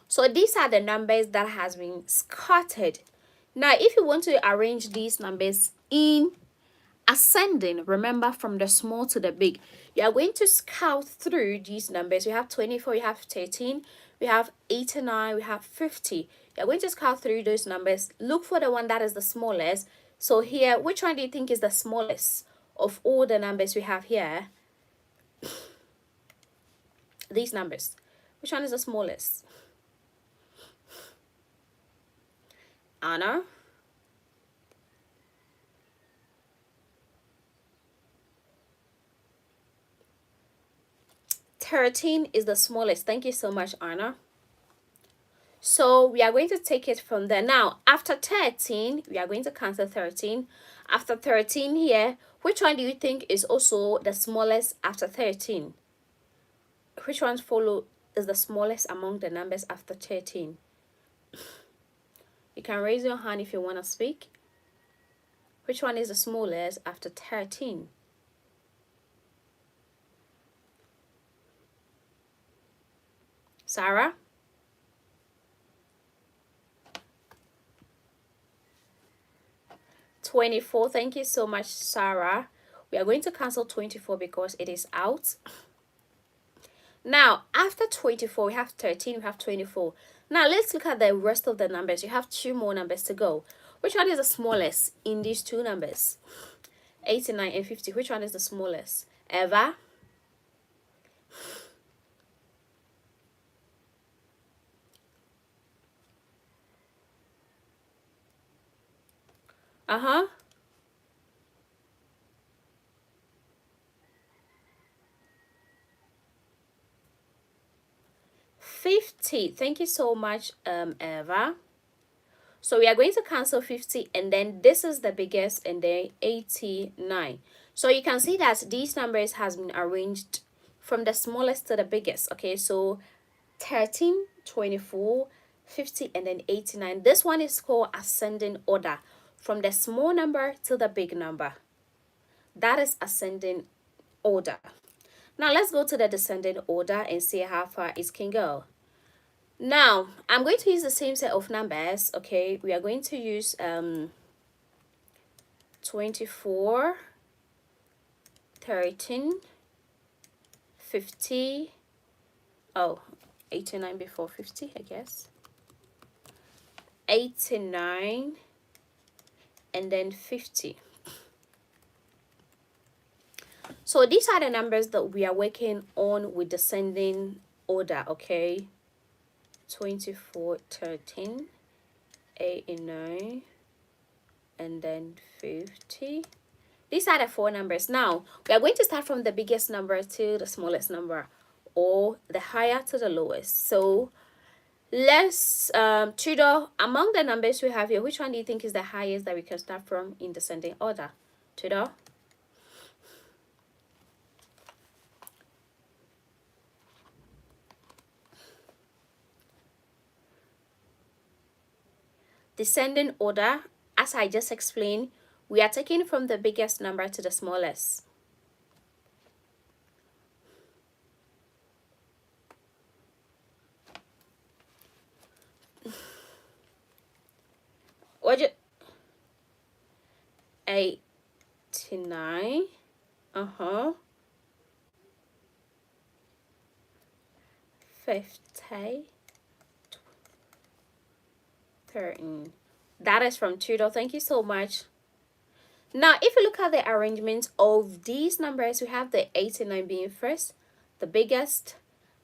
So these are the numbers that has been scattered Now, if you want to arrange these numbers in ascending, remember from the small to the big, you are going to scout through these numbers. We have 24, we have 13, we have 89, we have 50. You're going to scout through those numbers. Look for the one that is the smallest. So here, which one do you think is the smallest of all the numbers we have here? These numbers. Which one is the smallest? Anna? 13 is the smallest. Thank you so much, Anna. So we are going to take it from there. Now, after 13, we are going to cancel 13. After 13 here, which one do you think is also the smallest after 13? Which one is the smallest among the numbers after 13? You can raise your hand if you want to speak. Which one is the smallest after 13? Sarah? $24. Thank you so much, Sarah. We are going to cancel 24 because it is out. Now, after 24, we have 13, we have 24. Now, let's look at the rest of the numbers. You have two more numbers to go. Which one is the smallest in these two numbers? 89 and 50. Which one is the smallest? Eva? Uh-huh. 50. Thank you so much, Eva. So we are going to cancel 50, and then this is the biggest, and then 89. So you can see that these numbers has been arranged from the smallest to the biggest. Okay, so 13, 24, 50, and then 89. This one is called ascending order, from the small number to the big number. That is ascending order. Now let's go to the descending order and see how far it can go. Now I'm going to use the same set of numbers. Okay, we are going to use 24, 13, 50, 89 before 50, I guess, 89, and then 50. So these are the numbers that we are working on with descending order. Okay, 24, 13, 89, and then 50. These are the four numbers. Now we are going to start from the biggest number to the smallest number, or the higher to the lowest. So let's Tudor, among the numbers we have here, which one do you think is the highest that we can start from in descending order? Tudor? Descending order, as I just explained, we are taking from the biggest number to the smallest. What you 89, 50, 13. That is from Tudor. Thank you so much. Now, if you look at the arrangement of these numbers, we have the 89 being first, the biggest,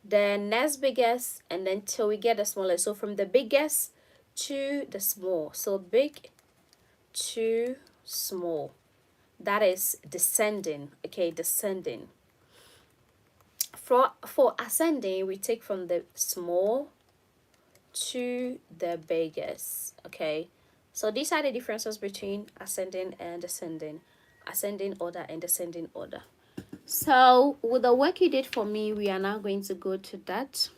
the next biggest, and then till we get the smallest. So from the biggest to the small. So big to small. That is descending. Okay, descending. For ascending, we take from the small to the biggest. Okay, so these are the differences between ascending and descending, ascending order and descending order. So with the work you did for me, we are now going to go to that.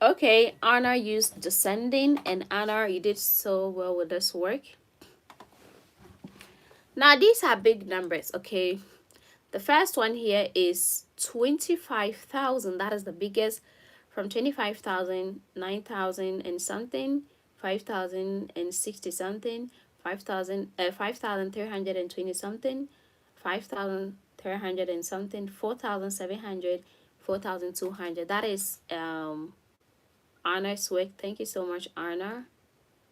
Okay, Anna used descending, and Anna, you did so well with this work. Now these are big numbers, okay? The first one here is 25,000. That is the biggest. From 25,000, 9,000 and something, 5,000 and 60 something, 5,320 something, 5,300 and something, 4,700, 4,200. That is Anna's work. Thank you so much, Anna.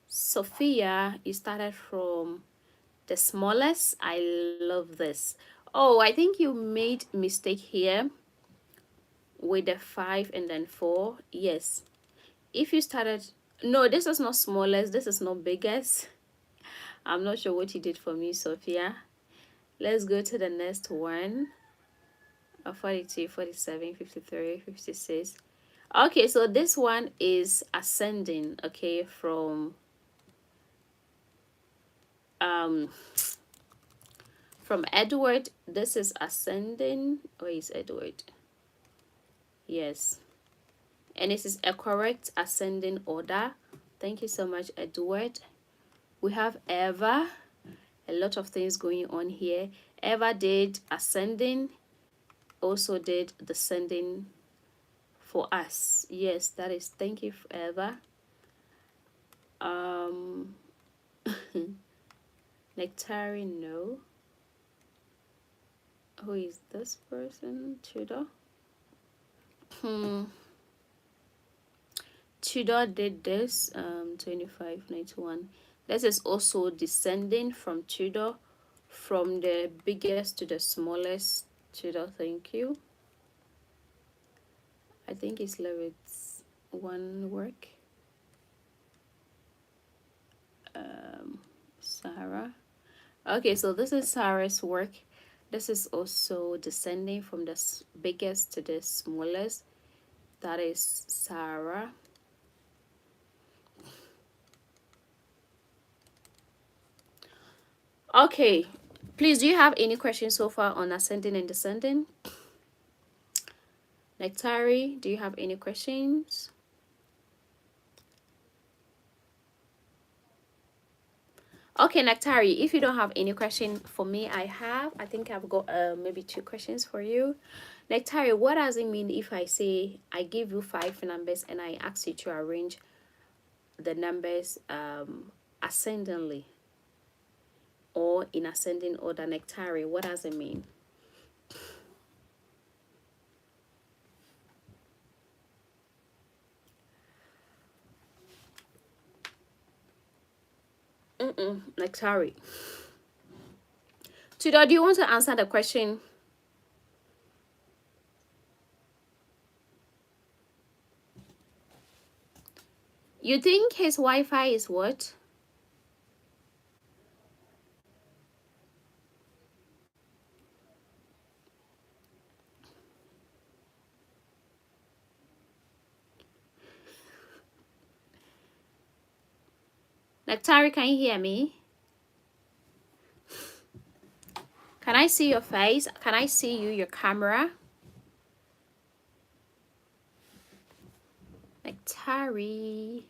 Sophia, you started from the smallest. I love this. Oh, I think you made mistake here with the 5 and then 4. Yes, if you started, no, this is not smallest, this is not biggest. I'm not sure what you did for me, Sophia. Let's go to the next one. 42, 47, 53, 56. Okay, so this one is ascending, okay, from um Edward. This is ascending. Where is Edward? Yes, and this is a correct ascending order. Thank you so much, Edward. We have Eva. A lot of things going on here. Eva did ascending, also did descending for us. Yes, that is, thank you, Eva. Nectarine, no. Who is this person? Tudor. Tudor did this 2591. This is also descending from Tudor, from the biggest to the smallest. Tudor, thank you. I think it's Levitt's one work. Sarah. Okay, so this is Sarah's work. This is also descending from the biggest to the smallest. That is Sarah. Okay, please, do you have any questions so far on ascending and descending? Nectari, do you have any questions? Okay, Nectari, if you don't have any question for me, I think I've got maybe 2 questions for you. Nectari, what does it mean if I say I give you 5 numbers and I ask you to arrange the numbers ascendingly or in ascending order? Nectari, what does it mean? Nectari. Tudor, do you want to answer the question? You think his Wi-Fi is what? Nectari, can you hear me? Can I see your face? Can I see you, your camera? Nectari.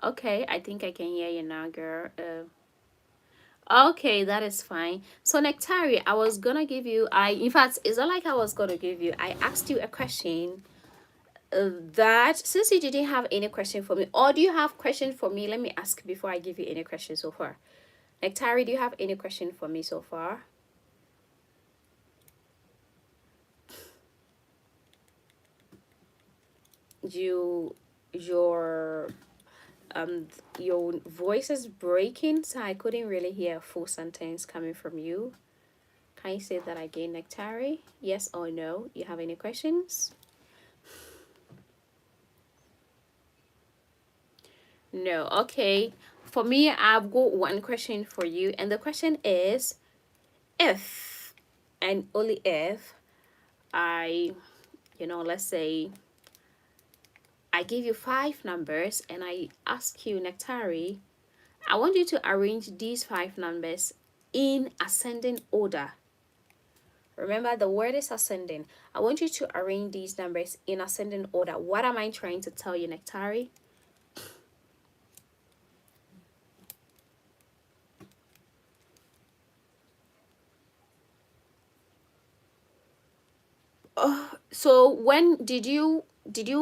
Okay, I think I can hear you now, girl. Okay, that is fine. So Nectari, I was gonna give you, in fact, it's not like I was gonna give you, I asked you a question that since you didn't have any question for me, or do you have question for me? Let me ask before I give you any question so far. Nectari, do you have any question for me so far? Your voice is breaking, so I couldn't really hear a full sentence coming from you. Can you say that again, Nectari? Yes or no? You have any questions? No. Okay, for me, I've got one question for you, and the question is, if and only if let's say I give you 5 numbers and I ask you, Nectari, I want you to arrange these 5 numbers in ascending order. Remember, the word is ascending. I want you to arrange these numbers in ascending order. What am I trying to tell you, Nectari? So when did you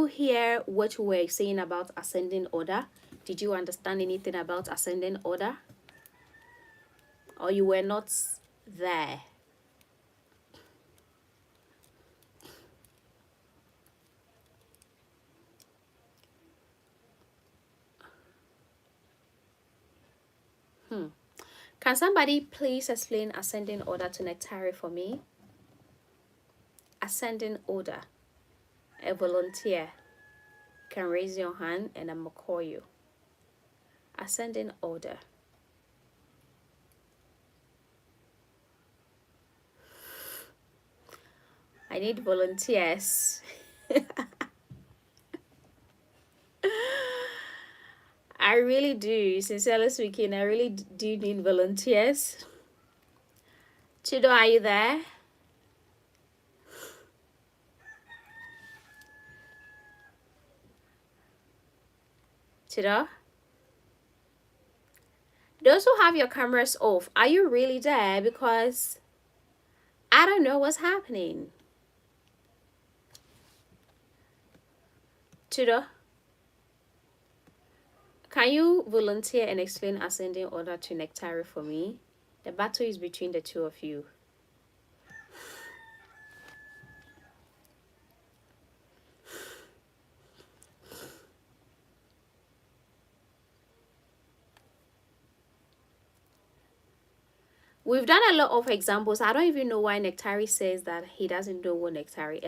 hear what we were saying about ascending order? Did you understand anything about ascending order? Or you were not there? Can somebody please explain ascending order to Nectari for me? Ascending order. A volunteer can raise your hand and I'm gonna call you. Ascending order. I need volunteers. I really do. Sincerely speaking, I really do need volunteers. Chido, are you there? Chido? Those who have your cameras off, are you really there? Because I don't know what's happening. Chido, can you volunteer and explain ascending order to Nectari for me? The battle is between the two of you. We've done a lot of examples. I don't even know why Nectari says that he doesn't know what Nectari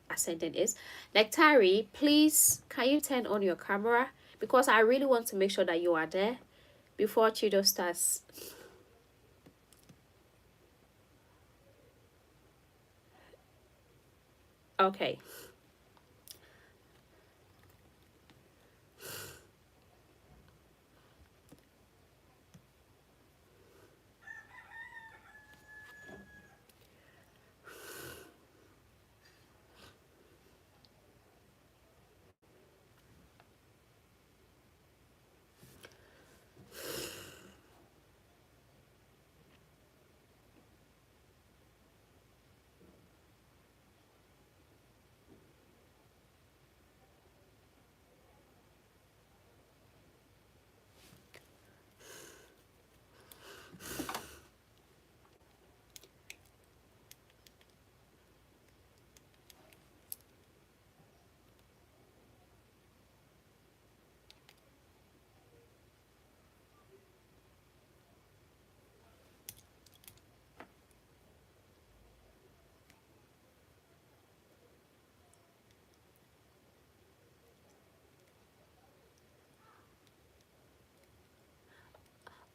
ascendant is. Nectari, please, can you turn on your camera? Because I really want to make sure that you are there before Chido starts. Okay.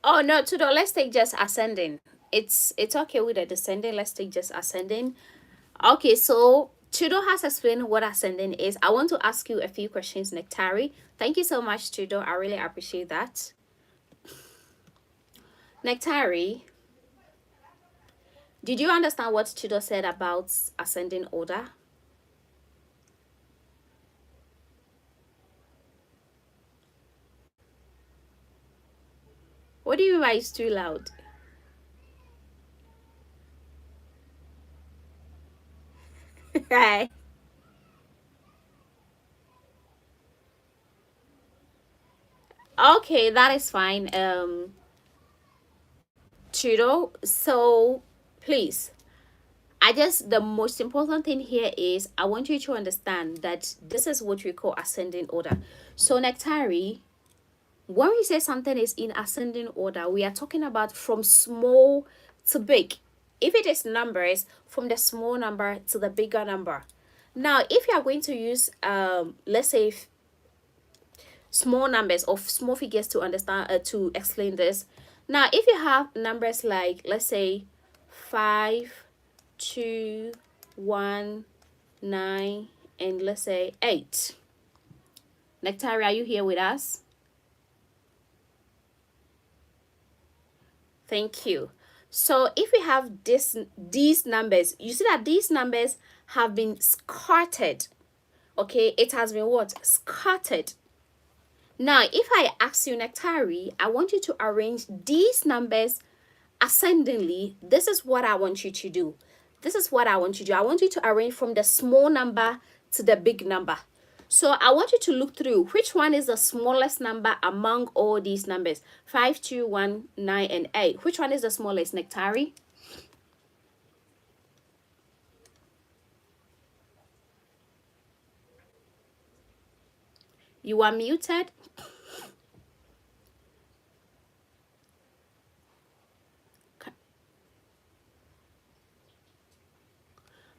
Oh no, Chido, let's take just ascending. It's okay with the descending. Let's take just ascending. Okay, so Chido has explained what ascending is. I want to ask you a few questions, Nectari. Thank you so much, Chido. I really appreciate that. Nectari, did you understand what Chido said about ascending order? What do you mean by it's too loud? Right. Okay, that is fine. Chido, so please, I just, the most important thing here is I want you to understand that this is what we call ascending order. So Nectari, when we say something is in ascending order, we are talking about from small to big. If it is numbers, from the small number to the bigger number. Now, if you are going to use, let's say, small numbers or small figures to understand, to explain this. Now, if you have numbers like, let's say, 5, 2, 1, 9, and let's say 8. Nectari, are you here with us? Thank you. So if we have these numbers, you see that these numbers have been scattered. Okay, it has been what? Scattered. Now, if I ask you, Nectari, I want you to arrange these numbers ascendingly. This is what I want you to do. this is what I want you to do. I want you to arrange from the small number to the big number. So I want you to look through which one is the smallest number among all these numbers. 5, 2, 1, 9, and 8. Which one is the smallest, Nectari? You are muted.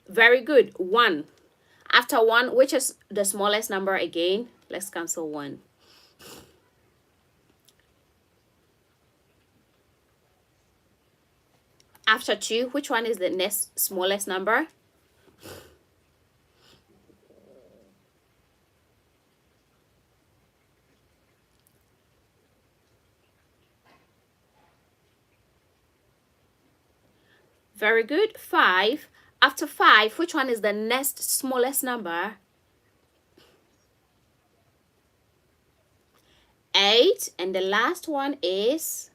Very good. 1. After 1, which is the smallest number again? Let's cancel 1. After 2, which one is the next smallest number? Very good. 5. After 5, which one is the next smallest number? 8. And the last one is...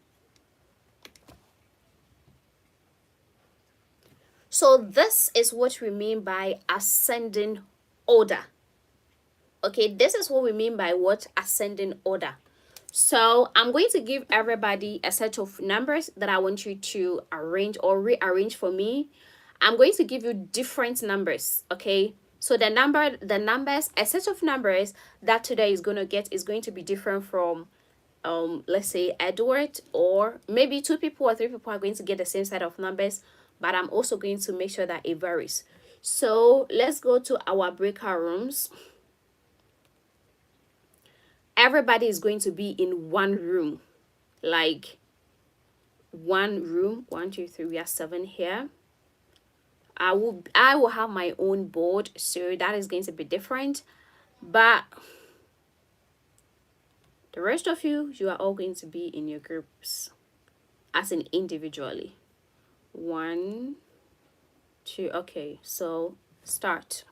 So this is what we mean by ascending order. Okay, this is what we mean by what? Ascending order. So I'm going to give everybody a set of numbers that I want you to arrange or rearrange for me. I'm going to give you different numbers, okay? So the numbers, a set of numbers that today is going to get is going to be different from let's say Edward, or maybe 2 people or 3 people are going to get the same set of numbers, but I'm also going to make sure that it varies. So let's go to our breakout rooms. Everybody is going to be in one room, like one room. 1, 2, 3, we are 7 here. I will have my own board, so that is going to be different, but the rest of you are all going to be in your groups as in individually. 1, 2. Okay, so start.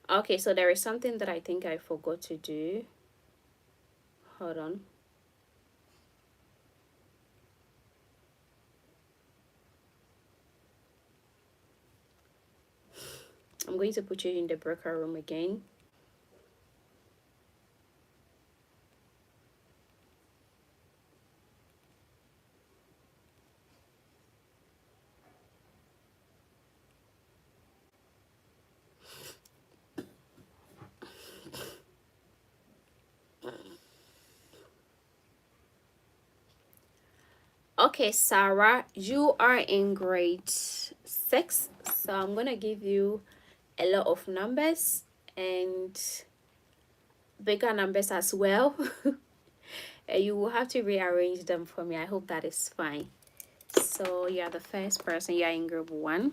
Okay, so there is something that I think I forgot to do. Hold on. I'm going to put you in the breakout room again. Okay, Sarah, you are in grade 6, so I'm gonna give you a lot of numbers and bigger numbers as well. And you will have to rearrange them for me. I hope that is fine. So you're the first person. You're in group 1.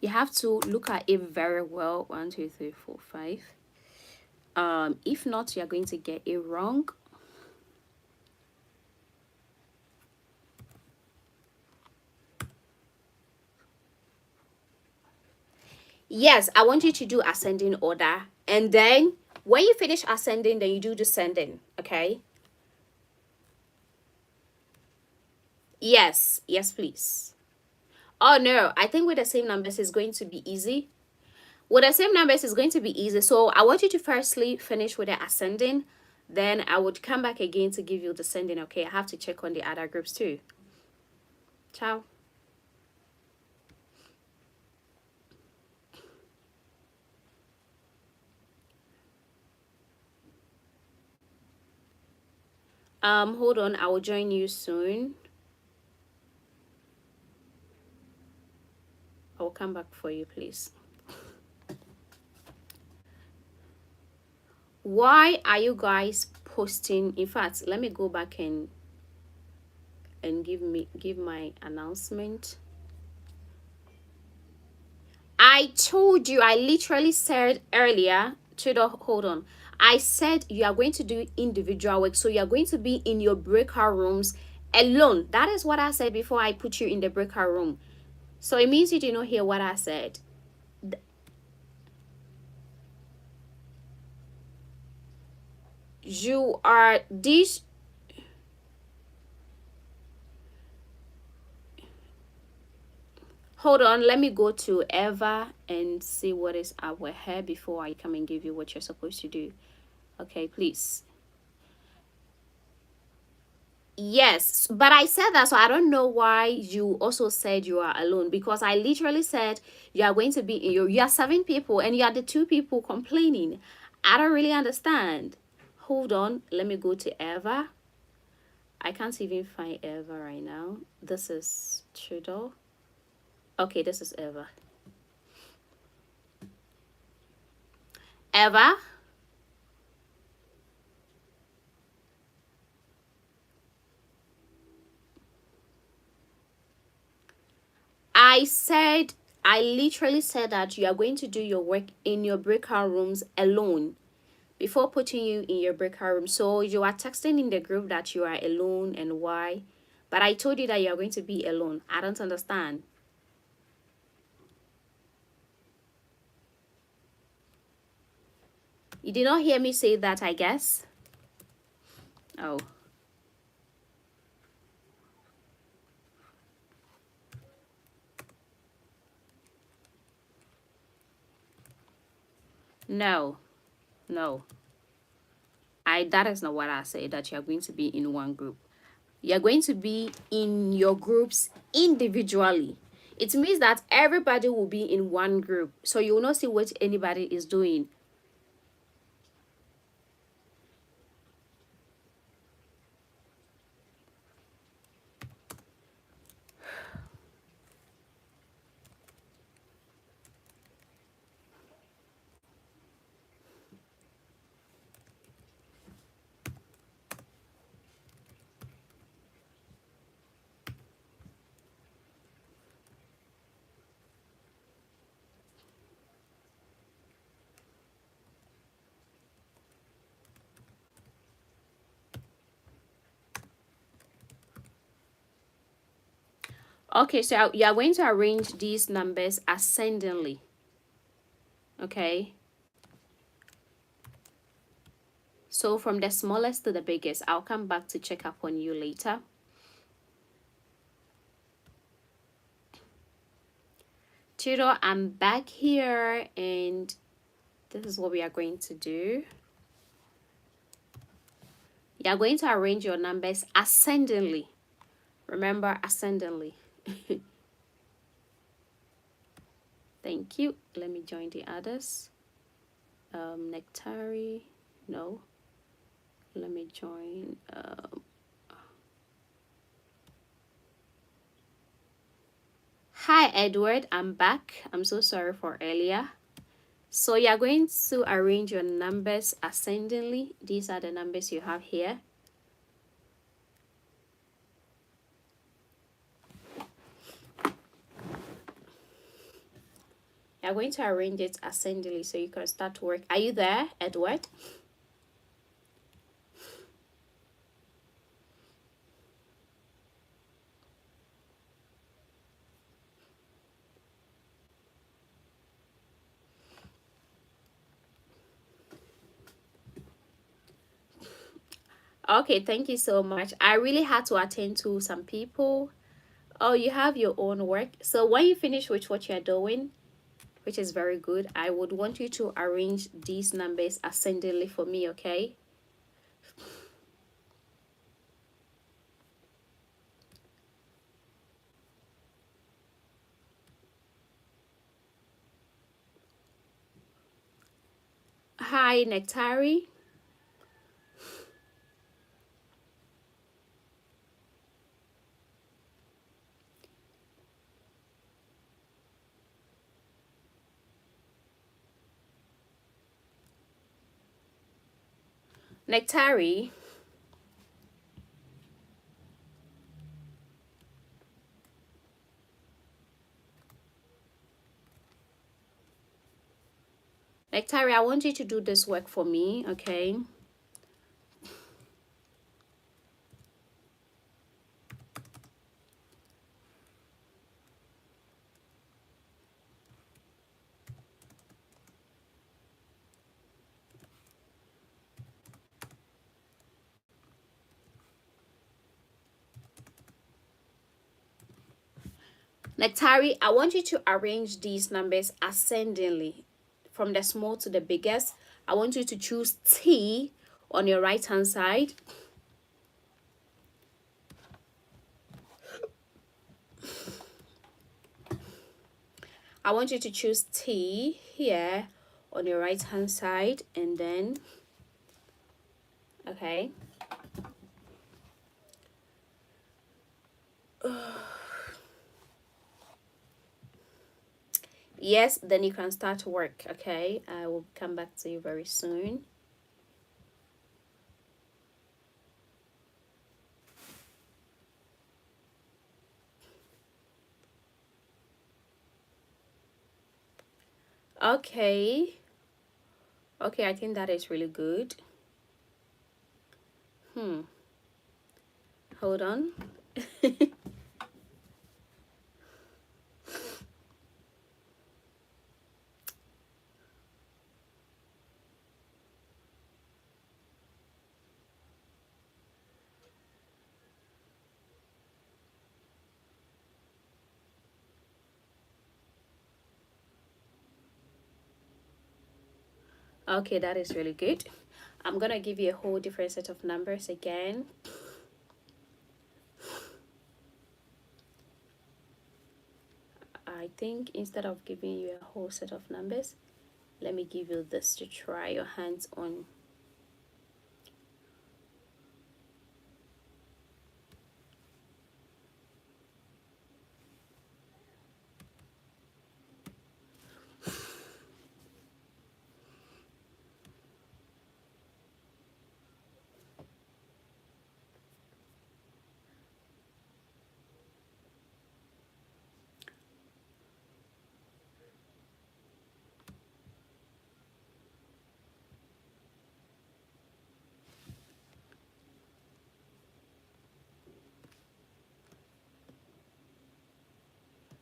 You have to look at it very well. 1, 2, 3, 4, 5. If not, you're going to get it wrong. Yes, I want you to do ascending order, and then when you finish ascending, then you do descending. Okay? Yes, please. Oh no, I think with the same numbers is going to be easy. With the same numbers is going to be easy. So I want you to firstly finish with the ascending, then I would come back again to give you descending. Okay, I have to check on the other groups too. Ciao. Hold on, I will join you soon. I will come back for you, please. Why are you guys posting? In fact, let me go back and give my announcement. I told you, I literally said earlier to the hold on. I said you are going to do individual work, so you are going to be in your breakout rooms alone. That is what I said before I put you in the breakout room. So it means you did not hear what I said. You are this. Hold on, let me go to Eva and see what is our hair before I come and give you what you're supposed to do. Okay, please. Yes, but I said that, so I don't know why you also said you are alone, because I literally said you are going to be in you are 7 people and you are the 2 people complaining. I don't really understand. Hold on, let me go to Eva. I can't even find Eva right now. This is Trudeau. Okay, this is Eva. Eva, I literally said that you are going to do your work in your breakout rooms alone before putting you in your breakout room. So you are texting in the group that you are alone and why. But I told you that you are going to be alone. I don't understand. You did not hear me say that, I guess. Oh, no, no. That is not what I said, that you are going to be in one group. You're going to be in your groups individually. It means that everybody will be in one group, so you will not see what anybody is doing. Okay, so you are going to arrange these numbers ascendingly. Okay, so from the smallest to the biggest. I'll come back to check up on you later. Tutor, I'm back here and this is what we are going to do. You are going to arrange your numbers ascendingly. Remember, ascendingly. Thank you. Let me join the others. Nectari, no. Let me join. Hi, Edward. I'm back. I'm so sorry for earlier. So you're going to arrange your numbers ascendingly. These are the numbers you have here. You're going to arrange it ascendingly so you can start to work. Are you there, Edward? Okay, thank you so much. I really had to attend to some people. Oh, you have your own work. So when you finish with what you're doing, which is very good, I would want you to arrange these numbers ascendingly for me, okay? Hi, Nectari. Nectari. Nectari, I want you to do this work for me, okay? Nectari, I want you to arrange these numbers ascendingly from the small to the biggest. I want you to choose T on your right hand side. I want you to choose T here on your right hand side, and then, okay. Yes, then you can start work, okay? I will come back to you very soon. Okay. Okay, I think that is really good. Hold on. Okay, that is really good. I'm gonna give you a whole different set of numbers again. I think instead of giving you a whole set of numbers, let me give you this to try your hands on.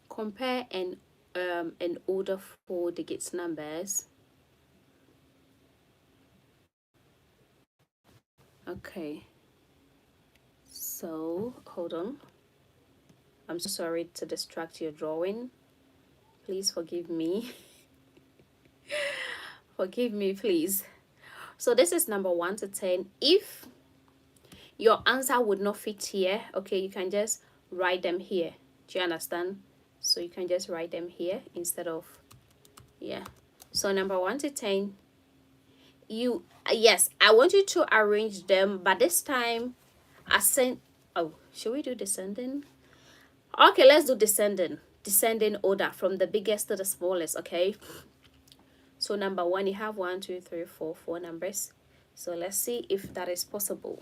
Compare an order 4 digits numbers. Okay. So hold on. I'm so sorry to distract your drawing. Please forgive me. Forgive me, please. So this is number 1 to 10. If your answer would not fit here, okay, you can just write them here. Do you understand? So you can just write them here instead of, yeah. So number 1 to 10, you, yes, I want you to arrange them, but this time ascend. Oh, should we do descending? Okay, let's do descending order from the biggest to the smallest, okay? So number 1, you have 1, 2, 3, 4 numbers. So let's see if that is possible.